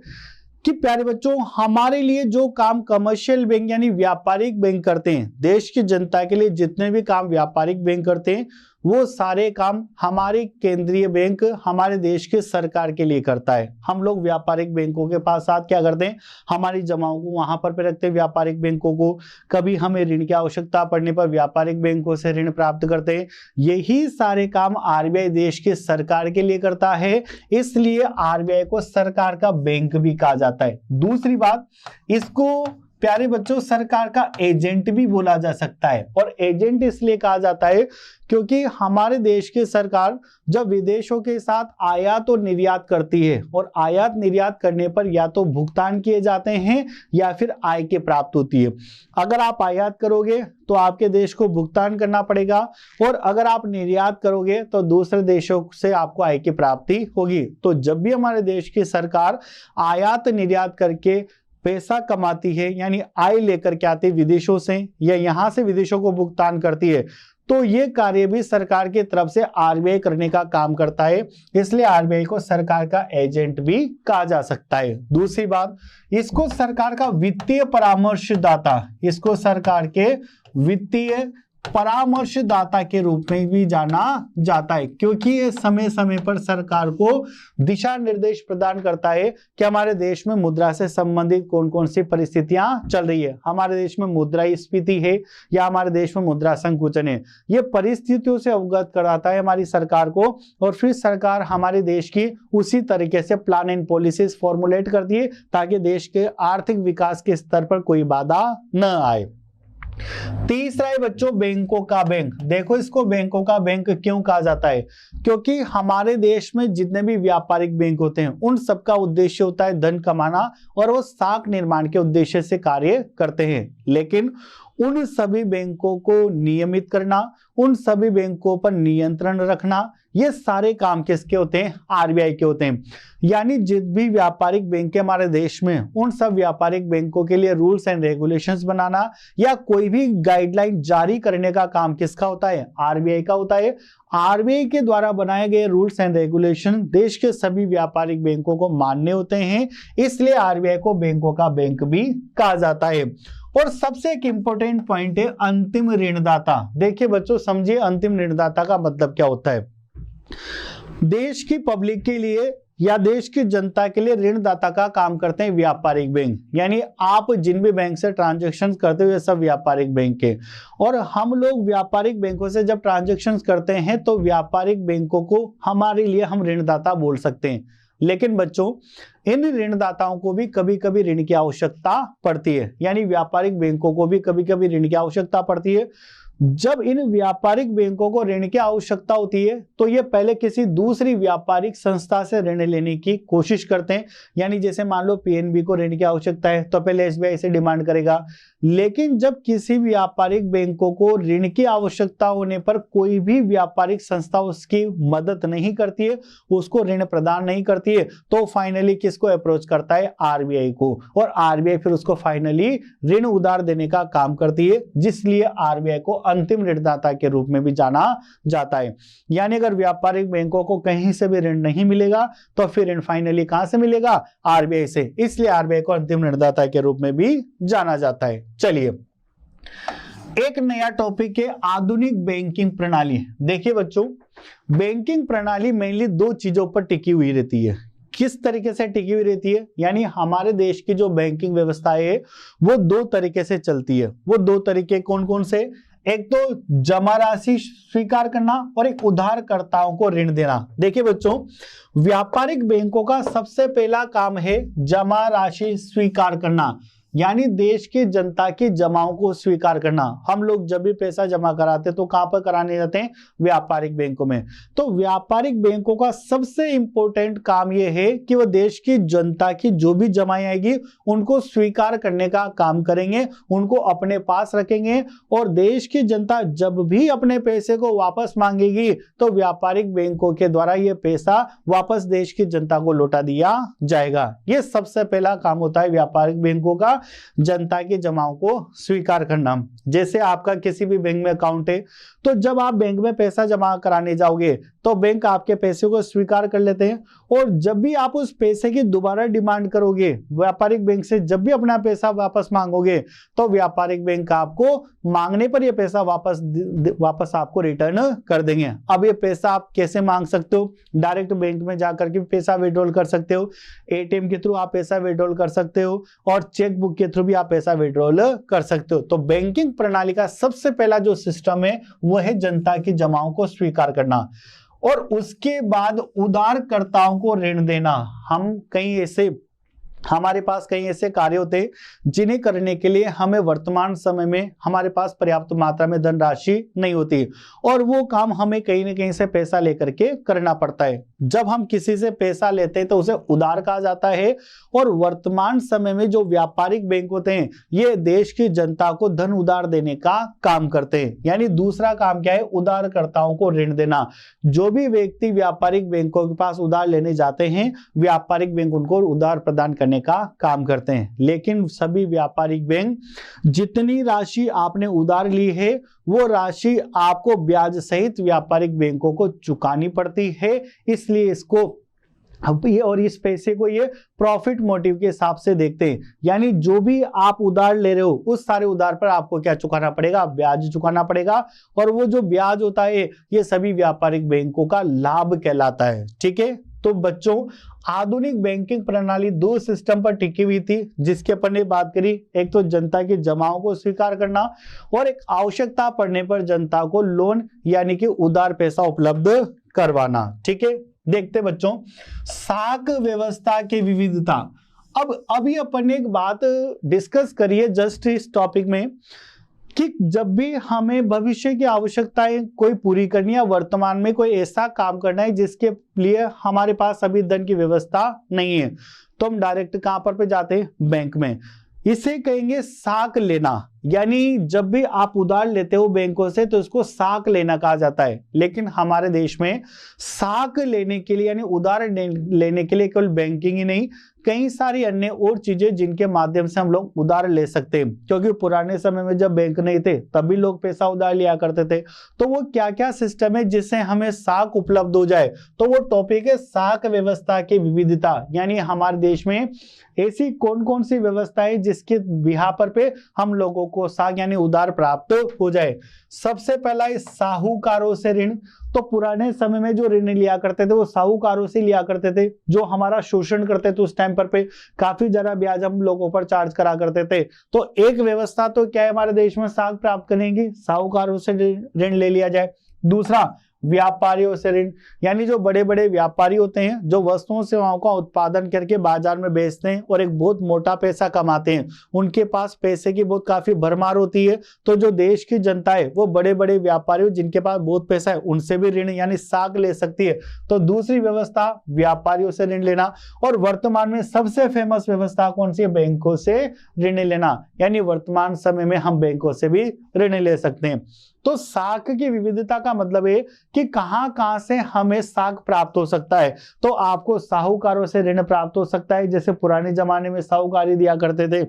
कि प्यारे बच्चों, हमारे लिए जो काम कमर्शियल बैंक यानी व्यापारिक बैंक करते हैं, देश की जनता के लिए जितने भी काम व्यापारिक बैंक करते हैं वो सारे काम हमारे केंद्रीय बैंक हमारे देश के सरकार के लिए करता है। हम लोग व्यापारिक बैंकों के पास साथ क्या करते हैं, हमारी जमाओं को वहां पर रखते हैं व्यापारिक बैंकों को, कभी हमें ऋण की आवश्यकता पड़ने पर व्यापारिक बैंकों से ऋण प्राप्त करते हैं। यही सारे काम आरबीआई देश की सरकार के लिए करता है, इसलिए आरबीआई को सरकार का बैंक भी कहा जाता है। दूसरी बात, इसको प्यारे बच्चों सरकार का एजेंट भी बोला जा सकता है। और एजेंट इसलिए कहा जाता है क्योंकि हमारे देश की सरकार जब विदेशों के साथ आयात और निर्यात करती है और आयात निर्यात करने पर या तो भुगतान किए जाते हैं या फिर आय की प्राप्त होती है। अगर आप आयात करोगे तो आपके देश को भुगतान करना पड़ेगा और अगर आप निर्यात करोगे तो दूसरे देशों से आपको आय की प्राप्ति होगी। तो जब भी हमारे देश की सरकार आयात निर्यात करके पैसा कमाती है यानी आय लेकर के आती है विदेशों से या यहां से विदेशों को भुगतान करती है, तो ये कार्य भी सरकार की तरफ से आरबीआई करने का काम करता है, इसलिए आरबीआई को सरकार का एजेंट भी कहा जा सकता है। दूसरी बात, इसको सरकार का वित्तीय परामर्शदाता, इसको सरकार के वित्तीय परामर्शदाता के रूप में भी जाना जाता है, क्योंकि ये समय समय पर सरकार को दिशा निर्देश प्रदान करता है कि हमारे देश में मुद्रा से संबंधित कौन कौन सी परिस्थितियां चल रही है, हमारे देश में मुद्रास्फीति है या हमारे देश में मुद्रा संकुचन है, ये परिस्थितियों से अवगत कराता है हमारी सरकार को, और फिर सरकार हमारे देश की उसी तरीके से प्लान एंड पॉलिसीज फॉर्मुलेट करती है ताकि देश के आर्थिक विकास के स्तर पर कोई बाधा न आए। तीसरा है बच्चों बैंकों का बैंक। देखो इसको बैंकों का बैंक क्यों कहा जाता है, क्योंकि हमारे देश में जितने भी व्यापारिक बैंक होते हैं उन सबका उद्देश्य होता है धन कमाना, और वो साख निर्माण के उद्देश्य से कार्य करते हैं, लेकिन उन सभी बैंकों को नियमित करना, उन सभी बैंकों पर नियंत्रण रखना, ये सारे काम किसके होते हैं, आरबीआई के होते हैं। यानी जितने भी व्यापारिक बैंक है हमारे देश में, उन सब व्यापारिक बैंकों के लिए रूल्स एंड रेगुलेशंस बनाना या कोई भी गाइडलाइन जारी करने का काम किसका होता है, आरबीआई का होता है। आरबीआई के द्वारा बनाए गए रूल्स एंड रेगुलेशन देश के सभी व्यापारिक बैंकों को मान्य होते हैं, इसलिए आरबीआई को बैंकों का बैंक भी कहा जाता है। और सबसे एक इंपॉर्टेंट पॉइंट है अंतिम ऋणदाता। देखिए बच्चों समझिए अंतिम ऋणदाता का मतलब क्या होता है। देश की पब्लिक के लिए या देश की जनता के लिए ऋणदाता का काम करते हैं व्यापारिक बैंक, यानी आप जिन भी बैंक से ट्रांजैक्शन करते हुए सब व्यापारिक बैंक के, और हम लोग व्यापारिक बैंकों से जब ट्रांजैक्शन करते हैं तो व्यापारिक बैंकों को हमारे लिए हम ऋणदाता बोल सकते हैं। लेकिन बच्चों इन ऋणदाताओं को भी कभी कभी ऋण की आवश्यकता पड़ती है, यानी व्यापारिक बैंकों को भी कभी कभी ऋण की आवश्यकता पड़ती है। जब इन व्यापारिक बैंकों को ऋण की आवश्यकता होती है तो ये पहले किसी दूसरी व्यापारिक संस्था से ऋण लेने की कोशिश करते हैं, यानी जैसे मान लो पीएनबी को ऋण की आवश्यकता है तो पहले एसबीआई से डिमांड करेगा। लेकिन जब किसी व्यापारिक बैंकों को ऋण की आवश्यकता होने पर कोई भी व्यापारिक संस्था उसकी मदद नहीं करती है, उसको ऋण प्रदान नहीं करती है, तो फाइनली किसको अप्रोच करता है, आरबीआई को, और आरबीआई फिर उसको फाइनली ऋण उधार देने का काम करती है, जिसलिए आरबीआई को अंतिम ऋणदाता के रूप में भी जाना जाता है। यानी अगर व्यापारिक बैंकों को कहीं से भी ऋण नहीं मिलेगा तो फिर ऋण फाइनली कहां से मिलेगा, आरबीआई से, इसलिए आरबीआई को अंतिम ऋणदाता के रूप में भी जाना जाता है। चलिए एक नया टॉपिक है आधुनिक बैंकिंग प्रणाली। देखिए बच्चों बैंकिंग प्रणाली मेनली दो चीजों पर टिकी हुई रहती है। किस तरीके से टिकी हुई रहती है, यानी हमारे देश की जो बैंकिंग व्यवस्था है वो दो तरीके से चलती है। वो दो तरीके कौन कौन से, एक तो जमा राशि स्वीकार करना और एक उधारकर्ताओं को ऋण देना। देखिए बच्चों व्यापारिक बैंकों का सबसे पहला काम है जमा राशि स्वीकार करना, यानी देश की जनता की जमाओं को स्वीकार करना। हम लोग जब भी पैसा जमा कराते तो कहां पर कराने जाते हैं, व्यापारिक बैंकों में। तो व्यापारिक बैंकों का सबसे इंपॉर्टेंट काम यह है कि वो देश की जनता की जो भी जमाएं आएगी उनको स्वीकार करने का काम करेंगे, उनको अपने पास रखेंगे, और देश की जनता जब भी अपने पैसे को वापस मांगेगी तो व्यापारिक बैंकों के द्वारा यह पैसा वापस देश की जनता को लौटा दिया जाएगा। यह सबसे पहला काम होता है व्यापारिक बैंकों का, जनता की जमाओं को स्वीकार करना। जैसे आपका किसी भी बैंक में अकाउंट है तो जब आप बैंक में पैसा जमा कराने जाओगे तो बैंक आपके पैसे को स्वीकार कर लेते हैं, और जब भी आप उस पैसे की दोबारा डिमांड करोगे व्यापारिक बैंक से, जब भी अपना पैसा वापस मांगोगे तो व्यापारिक बैंक आपको मांगने पर यह पैसा वापस आपको रिटर्न कर देंगे। अब ये पैसा आप कैसे मांग सकते हो, डायरेक्ट बैंक में जाकर के पैसा विड्रॉल कर सकते हो, एटीएम के थ्रू आप पैसा विड्रॉल कर सकते हो, और चेक बुक के थ्रू भी आप पैसा विड्रॉल कर सकते हो। तो बैंकिंग प्रणाली का सबसे पहला जो सिस्टम है वो है जनता की जमाओं को स्वीकार करना, और उसके बाद उधारकर्ताओं को ऋण देना। हमारे पास कई ऐसे कार्य होते हैं जिन्हें करने के लिए हमें वर्तमान समय में हमारे पास पर्याप्त मात्रा में धनराशि नहीं होती, और वो काम हमें कहीं ना कहीं से पैसा लेकर के करना पड़ता है। जब हम किसी से पैसा लेते हैं तो उसे उधार कहा जाता है। और वर्तमान समय में जो व्यापारिक बैंक होते हैं ये देश की जनता को धन उधार देने का काम करते हैं। यानी दूसरा काम क्या है, उधारकर्ताओं को ऋण देना। जो भी व्यक्ति व्यापारिक बैंकों के पास उधार लेने जाते हैं, व्यापारिक बैंक उनको उधार प्रदान करने का काम करते हैं। लेकिन सभी व्यापारिक बैंक जितनी राशि आपने उधार ली है वो राशि आपको ब्याज सहित व्यापारिक बैंकों को चुकानी पड़ती है। इसलिए इसको और इस पैसे को ये प्रॉफिट मोटिव के हिसाब से देखते हैं। यानी जो भी आप उधार ले रहे हो उस सारे उधार पर आपको क्या चुकाना पड़ेगा, ब्याज चुकाना पड़ेगा। और वो जो ब्याज होता है ये सभी व्यापारिक बैंकों का लाभ कहलाता है। ठीक है, तो बच्चों आधुनिक बैंकिंग प्रणाली दो सिस्टम पर टिकी हुई थी जिसके अपन ने बात करी। एक तो जनता की जमाओं को स्वीकार करना और एक आवश्यकता पड़ने पर जनता को लोन यानी कि उधार पैसा उपलब्ध करवाना। ठीक है, देखते बच्चों साख व्यवस्था की विविधता। अब अभी अपन ने एक बात डिस्कस करी है जस्ट इस टॉपिक में कि जब भी हमें भविष्य की आवश्यकताएं कोई पूरी करनी है, वर्तमान में कोई ऐसा काम करना है जिसके लिए हमारे पास अभी धन की व्यवस्था नहीं है, तो हम डायरेक्ट कहां पर जाते हैं, बैंक में। इसे कहेंगे साख लेना। यानी जब भी आप उधार लेते हो बैंकों से तो इसको साख लेना कहा जाता है। लेकिन हमारे देश में साख लेने के लिए यानी उधार लेने के लिए केवल बैंकिंग ही नहीं, कई सारी अन्य और चीजें जिनके माध्यम से हम लोग उधार ले सकते हैं। क्योंकि पुराने समय में जब बैंक नहीं थे तभी लोग पैसा उधार लिया करते थे। तो वो क्या क्या सिस्टम है जिससे हमें साख उपलब्ध हो जाए, तो वो टॉपिक है साख व्यवस्था की विविधता। यानी हमारे देश में ऐसी कौन कौन सी व्यवस्था है जिसके बिहार पे हम लोगों को साख यानी उधार प्राप्त हो जाए। सबसे पहला है साहूकारों से ऋण। तो पुराने समय में जो ऋण लिया करते थे वो साहूकारों से लिया करते थे, जो हमारा शोषण करते थे उस टाइम पर पे काफी ज्यादा ब्याज हम लोगों पर चार्ज करा करते थे। तो एक व्यवस्था तो क्या है हमारे देश में साख प्राप्त करेंगे, साहूकारों से ऋण ले लिया जाए। दूसरा व्यापारियों से ऋण। यानी जो बड़े बड़े व्यापारी होते हैं जो वस्तुओं सेवाओं का उत्पादन करके बाजार में बेचते हैं और एक बहुत मोटा पैसा कमाते हैं, उनके पास पैसे की बहुत काफी भरमार होती है। तो जो देश की जनता है वो बड़े बड़े व्यापारी जिनके पास बहुत पैसा है उनसे भी ऋण यानी साख ले सकती है। तो दूसरी व्यवस्था व्यापारियों से ऋण लेना। और वर्तमान में सबसे फेमस व्यवस्था कौन सी है, बैंकों से ऋण लेना। यानी वर्तमान समय में हम बैंकों से भी ऋण ले सकते हैं। तो साख की विविधता का मतलब है कि कहां कहां से हमें साख प्राप्त हो सकता है। तो आपको साहूकारों से ऋण प्राप्त हो सकता है, जैसे पुराने जमाने में साहूकारी दिया करते थे।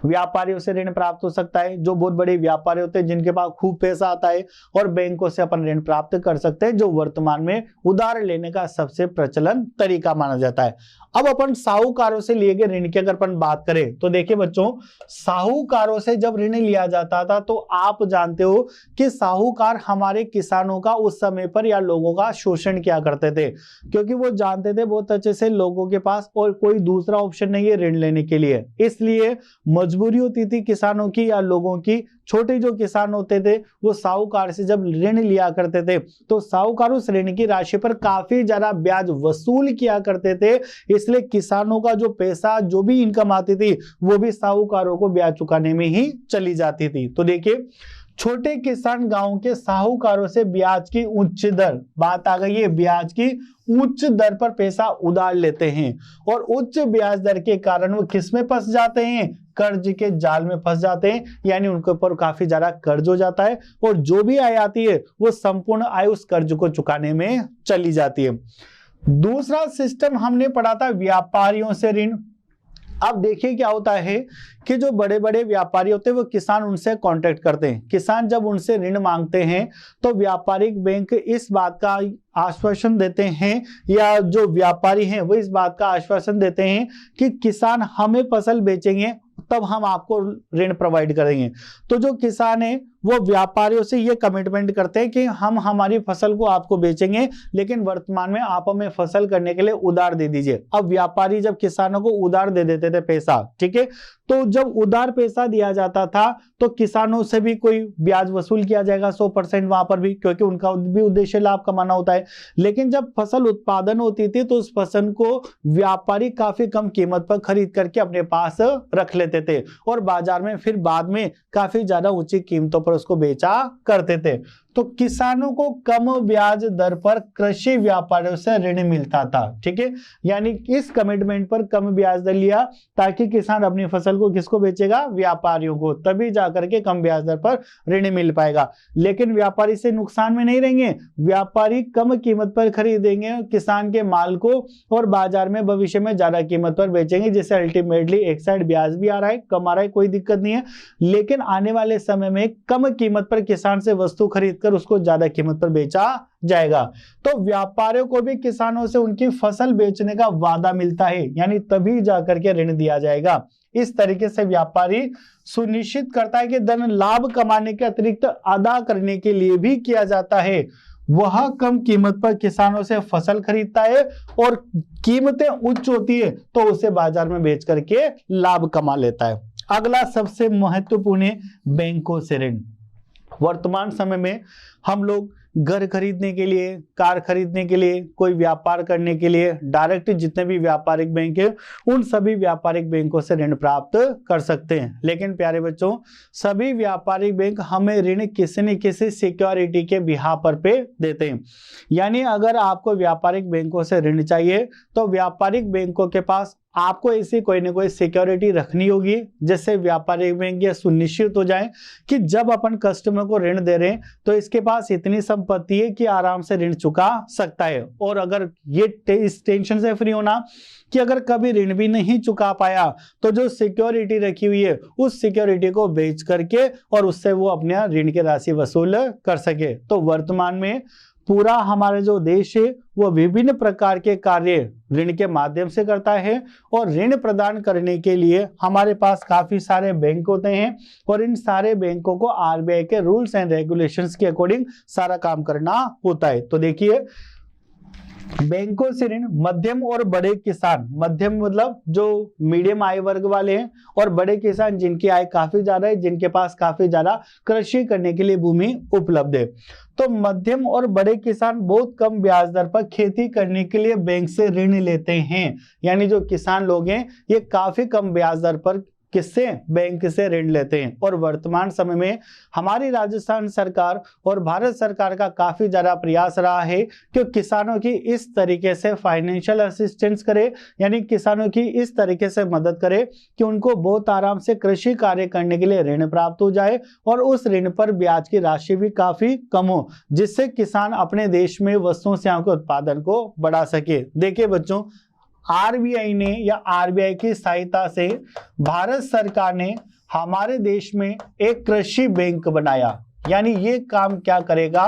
व्यापारियों से ऋण प्राप्त हो सकता है, जो बहुत बड़े व्यापारी होते हैं जिनके पास खूब पैसा आता है। और बैंकों से अपन ऋण प्राप्त कर सकते हैं, जो वर्तमान में उधार लेने का सबसे प्रचलन तरीका माना जाता है। अब अपन साहूकारों से लिए गए ऋण की अगर अपन बात करें तो देखिए बच्चों, साहूकारों से जब ऋण लिया जाता था तो आप जानते हो कि साहूकार हमारे किसानों का उस समय पर या लोगों का शोषण किया करते थे, क्योंकि वो जानते थे बहुत अच्छे से लोगों के पास और कोई दूसरा ऑप्शन नहीं है ऋण लेने के लिए। इसलिए मजबूरी होती थी किसानों की या लोगों की। छोटे जो किसान होते थे वो साहूकार से जब ऋण लिया करते थे तो साहूकार उस ऋण की राशि पर काफी ज्यादा ब्याज वसूल किया करते थे। इसलिए किसानों का जो पैसा जो भी इनकम आती थी वो भी साहूकारों को ब्याज चुकाने में ही चली जाती थी। तो देखिए छोटे किसान गांव के साहूकारों से ब्याज की उच्च दर, बात आ गई है ब्याज की उच्च दर पर पैसा उधार लेते हैं। और उच्च ब्याज दर के कारण वो किस में फंस जाते हैं, कर्ज के जाल में फंस जाते हैं। यानी उनके ऊपर काफी ज्यादा कर्ज हो जाता है और जो भी आय आती है वो संपूर्ण आय उस कर्ज को चुकाने में चली जाती है। दूसरा सिस्टम हमने पढ़ा था व्यापारियों से ऋण। अब देखिए क्या होता है कि जो बड़े बड़े व्यापारी होते हैं वो किसान उनसे कांटेक्ट करते हैं। किसान जब उनसे ऋण मांगते हैं तो व्यापारिक बैंक इस बात का आश्वासन देते हैं या जो व्यापारी हैं वो इस बात का आश्वासन देते हैं कि किसान हमें फसल बेचेंगे तब हम आपको ऋण प्रोवाइड करेंगे। तो जो किसान है वो व्यापारियों से ये कमिटमेंट करते हैं कि हम हमारी फसल को आपको बेचेंगे, लेकिन वर्तमान में आप हमें फसल करने के लिए उधार दे दीजिए। अब व्यापारी जब किसानों को उधार दे देते थे पैसा, ठीक है, तो जब उधार पैसा दिया जाता था तो किसानों से भी कोई ब्याज वसूल किया जाएगा 100% वहां पर भी, क्योंकि उनका भी उद्देश्य लाभ कमाना होता है। लेकिन जब फसल उत्पादन होती थी तो उस फसल को व्यापारी काफी कम कीमत पर खरीद करके अपने पास रख लेते थे और बाजार में फिर बाद में काफी ज्यादा ऊंची कीमतों पर उसको बेचा करते थे। तो किसानों को कम ब्याज दर पर कृषि व्यापारियों से ऋण मिलता था। ठीक है, यानी इस कमिटमेंट पर कम ब्याज दर लिया ताकि किसान अपनी फसल को किसको बेचेगा, व्यापारियों को, तभी जाकर के कम ब्याज दर पर ऋण मिल पाएगा। लेकिन व्यापारी से नुकसान में नहीं रहेंगे, व्यापारी कम कीमत पर खरीदेंगे किसान के माल को और बाजार में भविष्य में ज्यादा कीमत पर बेचेंगे, जिससे अल्टीमेटली एक साइड ब्याज भी आ रहा है, कम आ रहा है, कोई दिक्कत नहीं है, लेकिन आने वाले समय में कम कीमत पर किसान से वस्तु खरीदकर उसको ज्यादा कीमत पर बेचा जाएगा। तो व्यापारियों को भी किसानों से उनकी फसल बेचने का वादा मिलता है, यानी तभी जाकर के ऋण दिया जाएगा। इस तरीके से व्यापारी सुनिश्चित करता है कि धन लाभ कमाने के अतिरिक्त अदा करने के लिए भी किया जाता है। वह कम कीमत पर किसानों से फसल खरीदता है और कीमतें उच्च होती है तो उसे बाजार में बेच करके लाभ कमा लेता है। अगला सबसे महत्वपूर्ण है बैंकों से ऋण। वर्तमान समय में हम लोग घर खरीदने के लिए, कार खरीदने के लिए, कोई व्यापार करने के लिए डायरेक्ट जितने भी व्यापारिक बैंक है उन सभी व्यापारिक बैंकों से ऋण प्राप्त कर सकते हैं। लेकिन प्यारे बच्चों, सभी व्यापारिक बैंक हमें ऋण किसी न किसी सिक्योरिटी के बिहाफ पर पे देते हैं। यानी अगर आपको व्यापारिक बैंकों से ऋण चाहिए तो व्यापारिक बैंकों के पास आपको ऐसी कोई ना कोई सिक्योरिटी रखनी होगी, जिससे व्यापारिक बैंक ये सुनिश्चित हो जाए कि जब अपन कस्टमर को ऋण दे रहे हैं तो इसके पास इतनी संपत्ति है कि आराम से ऋण चुका सकता है। और अगर ये इस टेंशन से फ्री होना कि अगर कभी ऋण भी नहीं चुका पाया तो जो सिक्योरिटी रखी हुई है उस सिक्योरिटी को बेच करके और उससे वो अपने ऋण की राशि वसूल कर सके। तो वर्तमान में पूरा हमारा जो देश है वो विभिन्न प्रकार के कार्य ऋण के माध्यम से करता है और ऋण प्रदान करने के लिए हमारे पास काफी सारे बैंक होते हैं और इन सारे बैंकों को आरबीआई के रूल्स एंड रेगुलेशंस के अकॉर्डिंग सारा काम करना होता है। तो देखिए, बैंकों से ऋण मध्यम और बड़े किसान, मध्यम मतलब जो मीडियम आय वर्ग वाले हैं, और बड़े किसान जिनकी आय काफी ज्यादा है, जिनके पास काफी ज्यादा कृषि करने के लिए भूमि उपलब्ध है। तो मध्यम और बड़े किसान बहुत कम ब्याज दर पर खेती करने के लिए बैंक से ऋण लेते हैं। यानी जो किसान लोग हैं ये काफी कम ब्याज दर पर किससे, बैंक से ऋण लेते हैं। और वर्तमान समय में हमारी राजस्थान सरकार और भारत सरकार का काफी ज्यादा प्रयास रहा है कि किसानों की इस तरीके से फाइनेंशियल असिस्टेंस करे, यानी किसानों की इस तरीके से मदद करे कि उनको बहुत आराम से कृषि कार्य करने के लिए ऋण प्राप्त हो जाए और उस ऋण पर ब्याज की राशि भी काफी कम हो, जिससे किसान अपने देश में वस्तुओं सेवाओं के उत्पादन को बढ़ा सके। देखिए बच्चों, आरबीआई ने या आरबीआई की सहायता से भारत सरकार ने हमारे देश में एक कृषि बैंक बनाया। यानी ये काम क्या करेगा,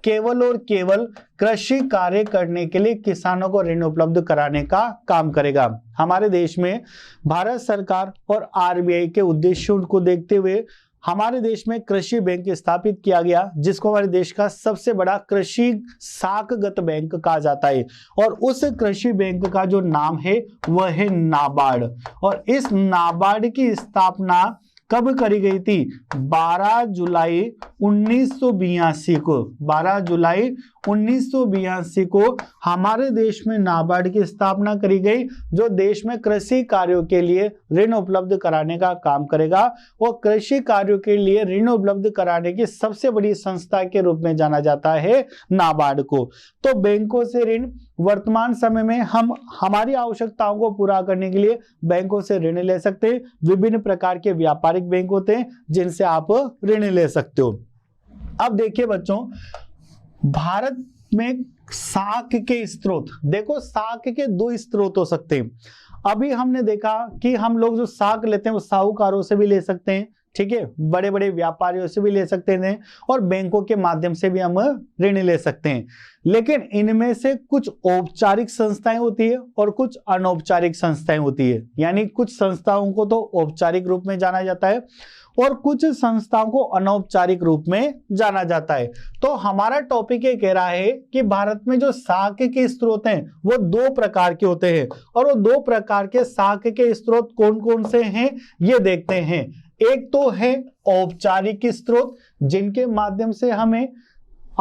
केवल और केवल कृषि कार्य करने के लिए किसानों को ऋण उपलब्ध कराने का काम करेगा। हमारे देश में भारत सरकार और आरबीआई के उद्देश्यों को देखते हुए हमारे देश में कृषि बैंक स्थापित किया गया, जिसको हमारे देश का सबसे बड़ा कृषि साखगत बैंक कहा जाता है। और उस कृषि बैंक का जो नाम है वह है नाबार्ड। और इस नाबार्ड की स्थापना कब करी गई थी, 12 जुलाई 1982 को। 12 जुलाई 1982 को हमारे देश में नाबार्ड की स्थापना करी गई, जो देश में कृषि कार्यों के लिए ऋण उपलब्ध कराने का काम करेगा। और कृषि कार्यों के लिए ऋण उपलब्ध कराने की सबसे बड़ी संस्था के रूप में जाना जाता है नाबार्ड को। तो बैंकों से ऋण, वर्तमान समय में हम हमारी आवश्यकताओं को पूरा करने के लिए बैंकों से ऋण ले सकते हैं। विभिन्न प्रकार के व्यापारिक बैंक होते हैं जिनसे आप ऋण ले सकते हो। अब देखिए बच्चों, भारत में साख के स्रोत, देखो साख के दो स्रोत हो सकते हैं। अभी हमने देखा कि हम लोग जो साख लेते हैं वो साहूकारों से भी ले सकते हैं, ठीक है, बड़े बड़े व्यापारियों से भी ले सकते हैं और बैंकों के माध्यम से भी हम ऋण ले सकते हैं। लेकिन इनमें से कुछ औपचारिक संस्थाएं होती है और कुछ अनौपचारिक संस्थाएं होती है। यानी कुछ संस्थाओं को तो औपचारिक रूप में जाना जाता है और कुछ संस्थाओं को अनौपचारिक रूप में जाना जाता है। तो हमारा टॉपिक ये कह रहा है कि भारत में जो साख के स्रोत हैं वो दो प्रकार के होते हैं, और वो दो प्रकार के साख के स्रोत कौन कौन से हैं ये देखते हैं। एक तो है औपचारिक स्रोत, जिनके माध्यम से हमें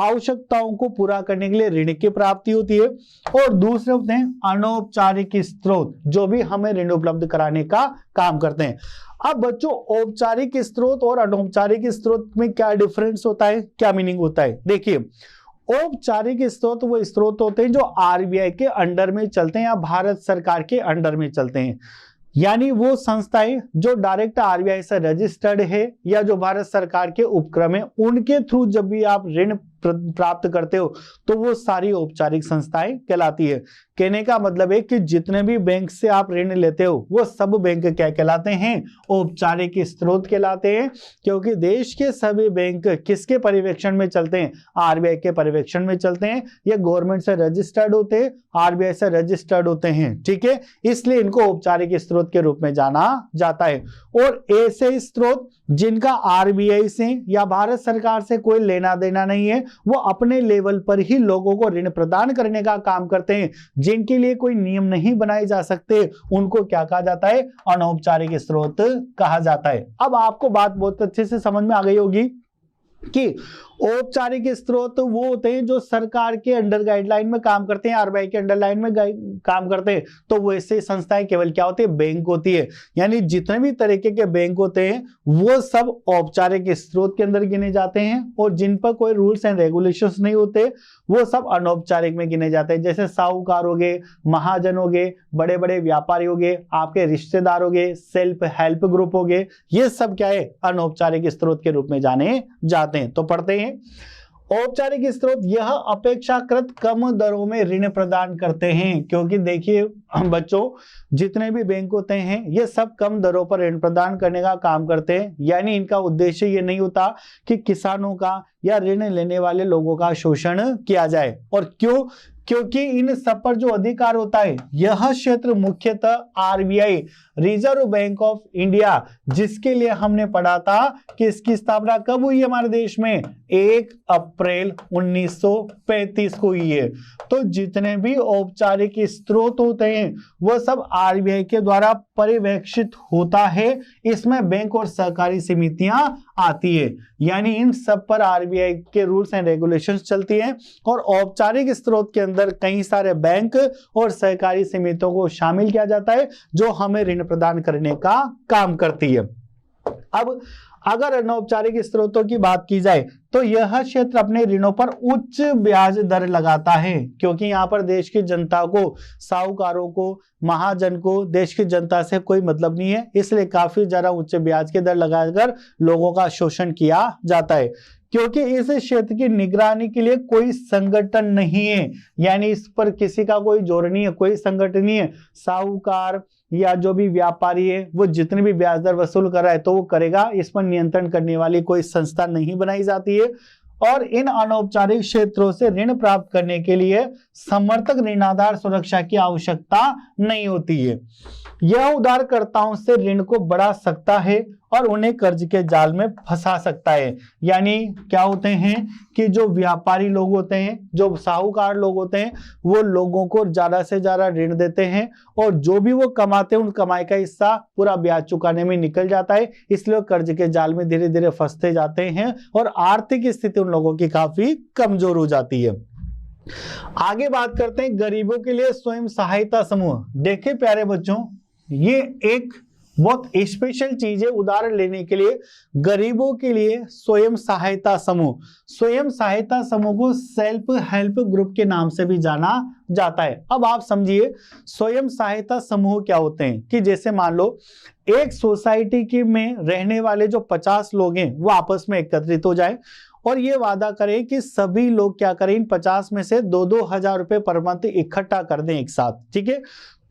आवश्यकताओं को पूरा करने के लिए ऋण की प्राप्ति होती है, और दूसरे होते हैं अनौपचारिक स्रोत, जो भी हमें ऋण उपलब्ध कराने का काम करते हैं। अब बच्चों औपचारिक स्रोत और अनौपचारिक स्रोत में क्या डिफरेंस होता है, क्या मीनिंग होता है? देखिए, औपचारिक स्रोत वो स्रोत होते हैं जो आरबीआई के अंडर में चलते हैं या भारत सरकार के अंडर में चलते हैं, यानी वो संस्थाएं जो डायरेक्ट आरबीआई से रजिस्टर्ड है या जो भारत सरकार के उपक्रम है, उनके थ्रू जब भी आप ऋण प्राप्त करते हो तो वो सारी औपचारिक संस्थाएं कहलाती है। कहने का मतलब है कि जितने भी बैंक से आप ऋण लेते हो वो सब बैंक क्या कहलाते हैं? औपचारिक स्रोत कहलाते हैं, क्योंकि देश के सभी बैंक किसके पर्यवेक्षण में चलते हैं? आरबीआई के पर्यवेक्षण में चलते हैं। ये गवर्नमेंट से रजिस्टर्ड होते हैं, आरबीआई से रजिस्टर्ड होते हैं, ठीक है, इसलिए इनको औपचारिक स्रोत के रूप में जाना जाता है। और ऐसे स्रोत जिनका आरबीआई से या भारत सरकार से कोई लेना देना नहीं है, वो अपने लेवल पर ही लोगों को ऋण प्रदान करने का काम करते हैं, जिनके लिए कोई नियम नहीं बनाए जा सकते, उनको क्या कहा जाता है? अनौपचारिक स्रोत कहा जाता है। अब आपको बात बहुत अच्छे से समझ में आ गई होगी कि औपचारिक स्रोत वो होते हैं जो सरकार के अंडर गाइडलाइन में काम करते हैं, आरबीआई के अंडर लाइन में काम करते हैं, तो वो ऐसे संस्थाएं केवल क्या होती है? बैंक होती है। यानी जितने भी तरीके के बैंक होते हैं वो सब औपचारिक स्रोत के अंदर गिने जाते हैं, और जिन पर कोई रूल्स एंड रेगुलेशंस नहीं होते वो सब अनौपचारिक में गिने जाते हैं। जैसे साहूकार हो गए, महाजन हो गए, बड़े बड़े व्यापारी हो गए, आपके रिश्तेदार हो गए, सेल्फ हेल्प ग्रुप हो गए, ये सब क्या है? अनौपचारिक स्रोत के रूप में जाने जाते हैं। तो पढ़ते हैं, औपचारिक स्रोत यह अपेक्षाकृत कम दरों में ऋण प्रदान करते हैं, क्योंकि देखिए बच्चों, जितने भी बैंक होते हैं ये सब कम दरों पर ऋण प्रदान करने का काम करते हैं। यानी इनका उद्देश्य ये नहीं होता कि किसानों का या ऋण लेने वाले लोगों का शोषण किया जाए। और क्यों? क्योंकि इन सब पर जो अधिकार होता है यह क्षेत्र मुख्यतः RBI, reserve bank of India, जिसके लिए हमने पढ़ा था कि इसकी स्थापना कब हुई है हमारे देश में? 1 अप्रैल 1935 को हुई है। तो जितने भी औपचारिक स्रोत होते हैं वो सब आरबीआई के द्वारा पर्यवेक्षित होता है। इसमें बैंक और सहकारी समितियां आती है, यानी इन सब पर आरबीआई के रूल्स एंड रेगुलेशंस चलती हैं। और औपचारिक स्रोत के अंदर कई सारे बैंक और सहकारी समितियों को शामिल किया जाता है जो हमें ऋण प्रदान करने का काम करती है। अब अगर अनौपचारिक स्रोतों की बात की जाए तो यह क्षेत्र अपने ऋणों पर उच्च ब्याज दर लगाता है, क्योंकि यहाँ पर देश की जनता को, साहूकारों को, महाजन को देश की जनता से कोई मतलब नहीं है, इसलिए काफी ज्यादा उच्च ब्याज की दर लगाकर लोगों का शोषण किया जाता है। क्योंकि इस क्षेत्र की निगरानी के लिए कोई संगठन नहीं है, यानी इस पर किसी का कोई जोर नहीं है, कोई संगठन नहीं है। साहूकार या जो भी व्यापारी है वो जितनी भी ब्याज दर वसूल कर रहा है तो वो करेगा, इस पर नियंत्रण करने वाली कोई संस्था नहीं बनाई जाती है। और इन अनौपचारिक क्षेत्रों से ऋण प्राप्त करने के लिए समर्थक ऋणाधार सुरक्षा की आवश्यकता नहीं होती है। यह उधारकर्ताओं से ऋण को बढ़ा सकता है और उन्हें कर्ज के जाल में फंसा सकता है। यानी क्या होते हैं कि जो व्यापारी लोग होते हैं, जो साहूकार लोग होते हैं, वो लोगों को ज्यादा से ज्यादा ऋण देते हैं और जो भी वो कमाते हैं उन कमाई का हिस्सा पूरा ब्याज चुकाने में निकल जाता है, इसलिए कर्ज के जाल में धीरे धीरे फंसते जाते हैं और आर्थिक स्थिति उन लोगों की काफी कमजोर हो जाती है। आगे बात करते हैं गरीबों के लिए स्वयं सहायता समूह। देखिए प्यारे बच्चों, ये एक बहुत स्पेशल चीज है उदाहरण लेने के लिए। गरीबों के लिए स्वयं सहायता समूह, स्वयं सहायता समूह को सेल्फ हेल्प ग्रुप के नाम से भी जाना जाता है। अब आप समझिए स्वयं सहायता समूह क्या होते हैं कि जैसे मान लो एक सोसाइटी के में रहने वाले जो 50 लोग हैं वो आपस में एकत्रित हो जाए और ये वादा करें कि सभी लोग क्या करें, इन 50 में से 2-2 हजार रुपए पर मंथ इकट्ठा कर दें एक साथ, ठीक है।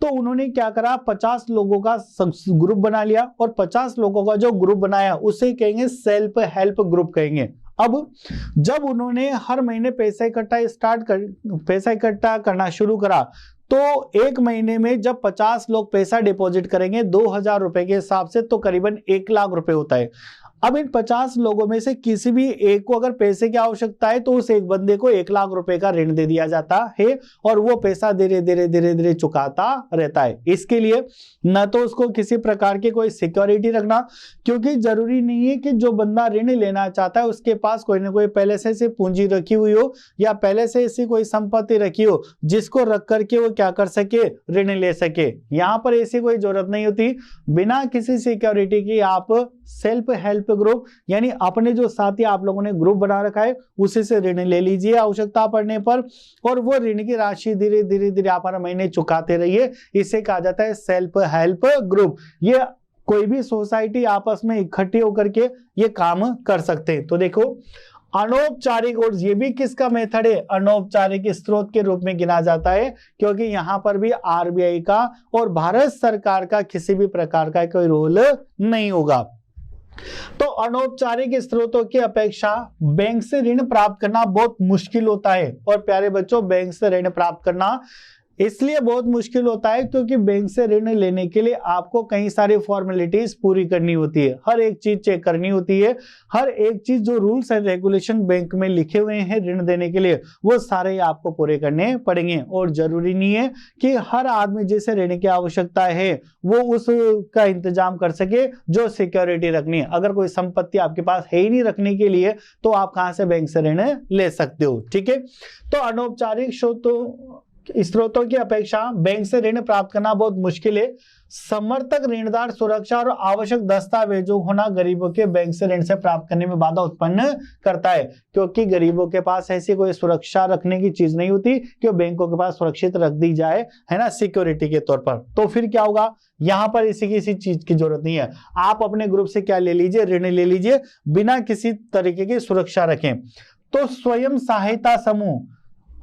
तो उन्होंने क्या करा, 50 लोगों का ग्रुप बना लिया और 50 लोगों का जो ग्रुप बनाया उसे कहेंगे सेल्फ हेल्प ग्रुप कहेंगे। अब जब उन्होंने हर महीने पैसा इकट्ठा करना शुरू करा तो एक महीने में जब 50 लोग पैसा डिपॉजिट करेंगे 2000 रुपए के हिसाब से तो करीबन 1 लाख रुपए होता है। अब इन 50 लोगों में से किसी भी एक को अगर पैसे की आवश्यकता है तो उस एक बंदे को 1 लाख रुपए का ऋण दे दिया जाता है और वो पैसा धीरे धीरे धीरे धीरे चुकाता रहता है। इसके लिए न तो उसको किसी प्रकार की कोई सिक्योरिटी रखना, क्योंकि जरूरी नहीं है कि जो बंदा ऋण लेना चाहता है उसके पास कोई ना कोई पहले से ऐसी पूंजी रखी हुई हो या पहले से ऐसी कोई संपत्ति रखी हो जिसको रख करके वो क्या कर सके, ऋण ले सके। यहाँ पर ऐसी कोई जरूरत नहीं होती। बिना किसी सिक्योरिटी की आप सेल्फ हेल्प ग्रुप यानी अपने जो साथी आप लोगों ने ग्रुप बना रखा है उसी से ऋण ले लीजिए आवश्यकता पड़ने पर, और वो ऋण की राशि धीरे धीरे धीरे आप हर महीने चुकाते रहिए। इसे कहा जाता है सेल्फ हेल्प ग्रुप। ये कोई भी सोसाइटी आपस में इकट्ठी होकर के ये काम कर सकते हैं। तो देखो अनौपचारिक, और ये भी किसका मेथड है, अनौपचारिक स्रोत के रूप में गिना जाता है, क्योंकि यहां पर भी आरबीआई का और भारत सरकार का किसी भी प्रकार का कोई रोल नहीं होगा। तो अनौपचारिक स्रोतों की अपेक्षा बैंक से ऋण प्राप्त करना बहुत मुश्किल होता है। और प्यारे बच्चों, बैंक से ऋण प्राप्त करना इसलिए बहुत मुश्किल होता है क्योंकि बैंक से ऋण लेने के लिए आपको कई सारी फॉर्मेलिटीज पूरी करनी होती है, हर एक चीज चेक करनी होती है, हर एक चीज जो रूल्स एंड रेगुलेशन बैंक में लिखे हुए हैं ऋण देने के लिए वो सारे आपको पूरे करने पड़ेंगे। और जरूरी नहीं है कि हर आदमी जिसे ऋण की आवश्यकता है वो उसका इंतजाम कर सके जो सिक्योरिटी रखनी है। अगर कोई संपत्ति आपके पास है ही नहीं रखने के लिए तो आप कहां से बैंक से ऋण ले सकते हो। ठीक है, तो अनौपचारिक स्रोतों की अपेक्षा बैंक से ऋण प्राप्त करना बहुत मुश्किल है। समर्थक ऋणदार सुरक्षा और आवश्यक दस्तावेजों होना गरीबों के बैंक से ऋण से प्राप्त करने में बाधा उत्पन्न करता है, क्योंकि गरीबों के पास ऐसी कोई सुरक्षा रखने की चीज नहीं होती कि बैंकों के पास सुरक्षित रख दी जाए, है ना, सिक्योरिटी के तौर पर। तो फिर क्या होगा, यहां पर किसी चीज की जरूरत नहीं है। आप अपने ग्रुप से क्या ले लीजिए, ऋण ले लीजिए बिना किसी तरीके की सुरक्षा रखें। तो स्वयं सहायता समूह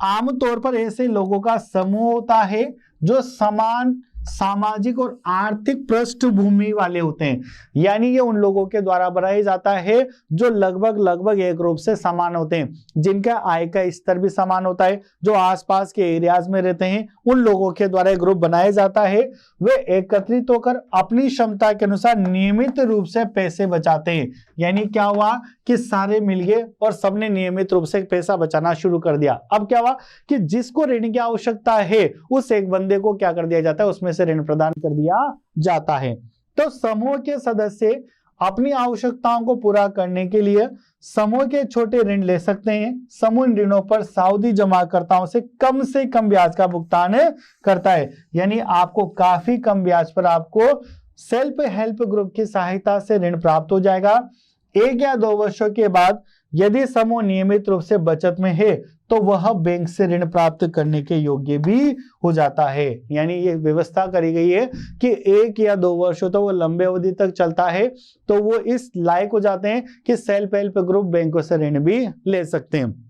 आमतौर पर ऐसे लोगों का समूह होता है जो समान सामाजिक और आर्थिक पृष्ठभूमि वाले होते हैं। यानी ये उन लोगों के द्वारा बनाया जाता है जो लगभग एक रूप से समान होते हैं, जिनका आय का स्तर भी समान होता है, जो आसपास के एरियाज में रहते हैं, उन लोगों के द्वारा एक ग्रुप बनाया जाता है। वे एकत्रित होकर अपनी क्षमता के अनुसार नियमित रूप से पैसे बचाते हैं। यानी क्या हुआ कि सारे मिल गए और सबने नियमित रूप से पैसा बचाना शुरू कर दिया। अब क्या हुआ कि जिसको ऋण की आवश्यकता है उस एक बंदे को क्या कर दिया जाता है, उसमें से ऋण प्रदान कर दिया जाता है। तो समूह के सदस्य अपनी आवश्यकताओं को पूरा करने के लिए समूह के छोटे ऋण ले सकते हैं। समूह इन ऋणों पर सावधि जमाकर्ताओं से कम ब्याज का भुगतान करता है। यानी आपको काफी कम ब्याज पर आपको सेल्फ हेल्प ग्रुप की सहायता से ऋण प्राप्त हो जाएगा। 1 या 2 वर्षों के बाद यदि समूह नियमित रूप से बचत में है तो वह बैंक से ऋण प्राप्त करने के योग्य भी हो जाता है। यानी ये व्यवस्था करी गई है कि 1 या 2 वर्षों तो वो लंबे अवधि तक चलता है, तो वो इस लायक हो जाते हैं कि सेल्फ हेल्प ग्रुप बैंकों से ऋण भी ले सकते हैं।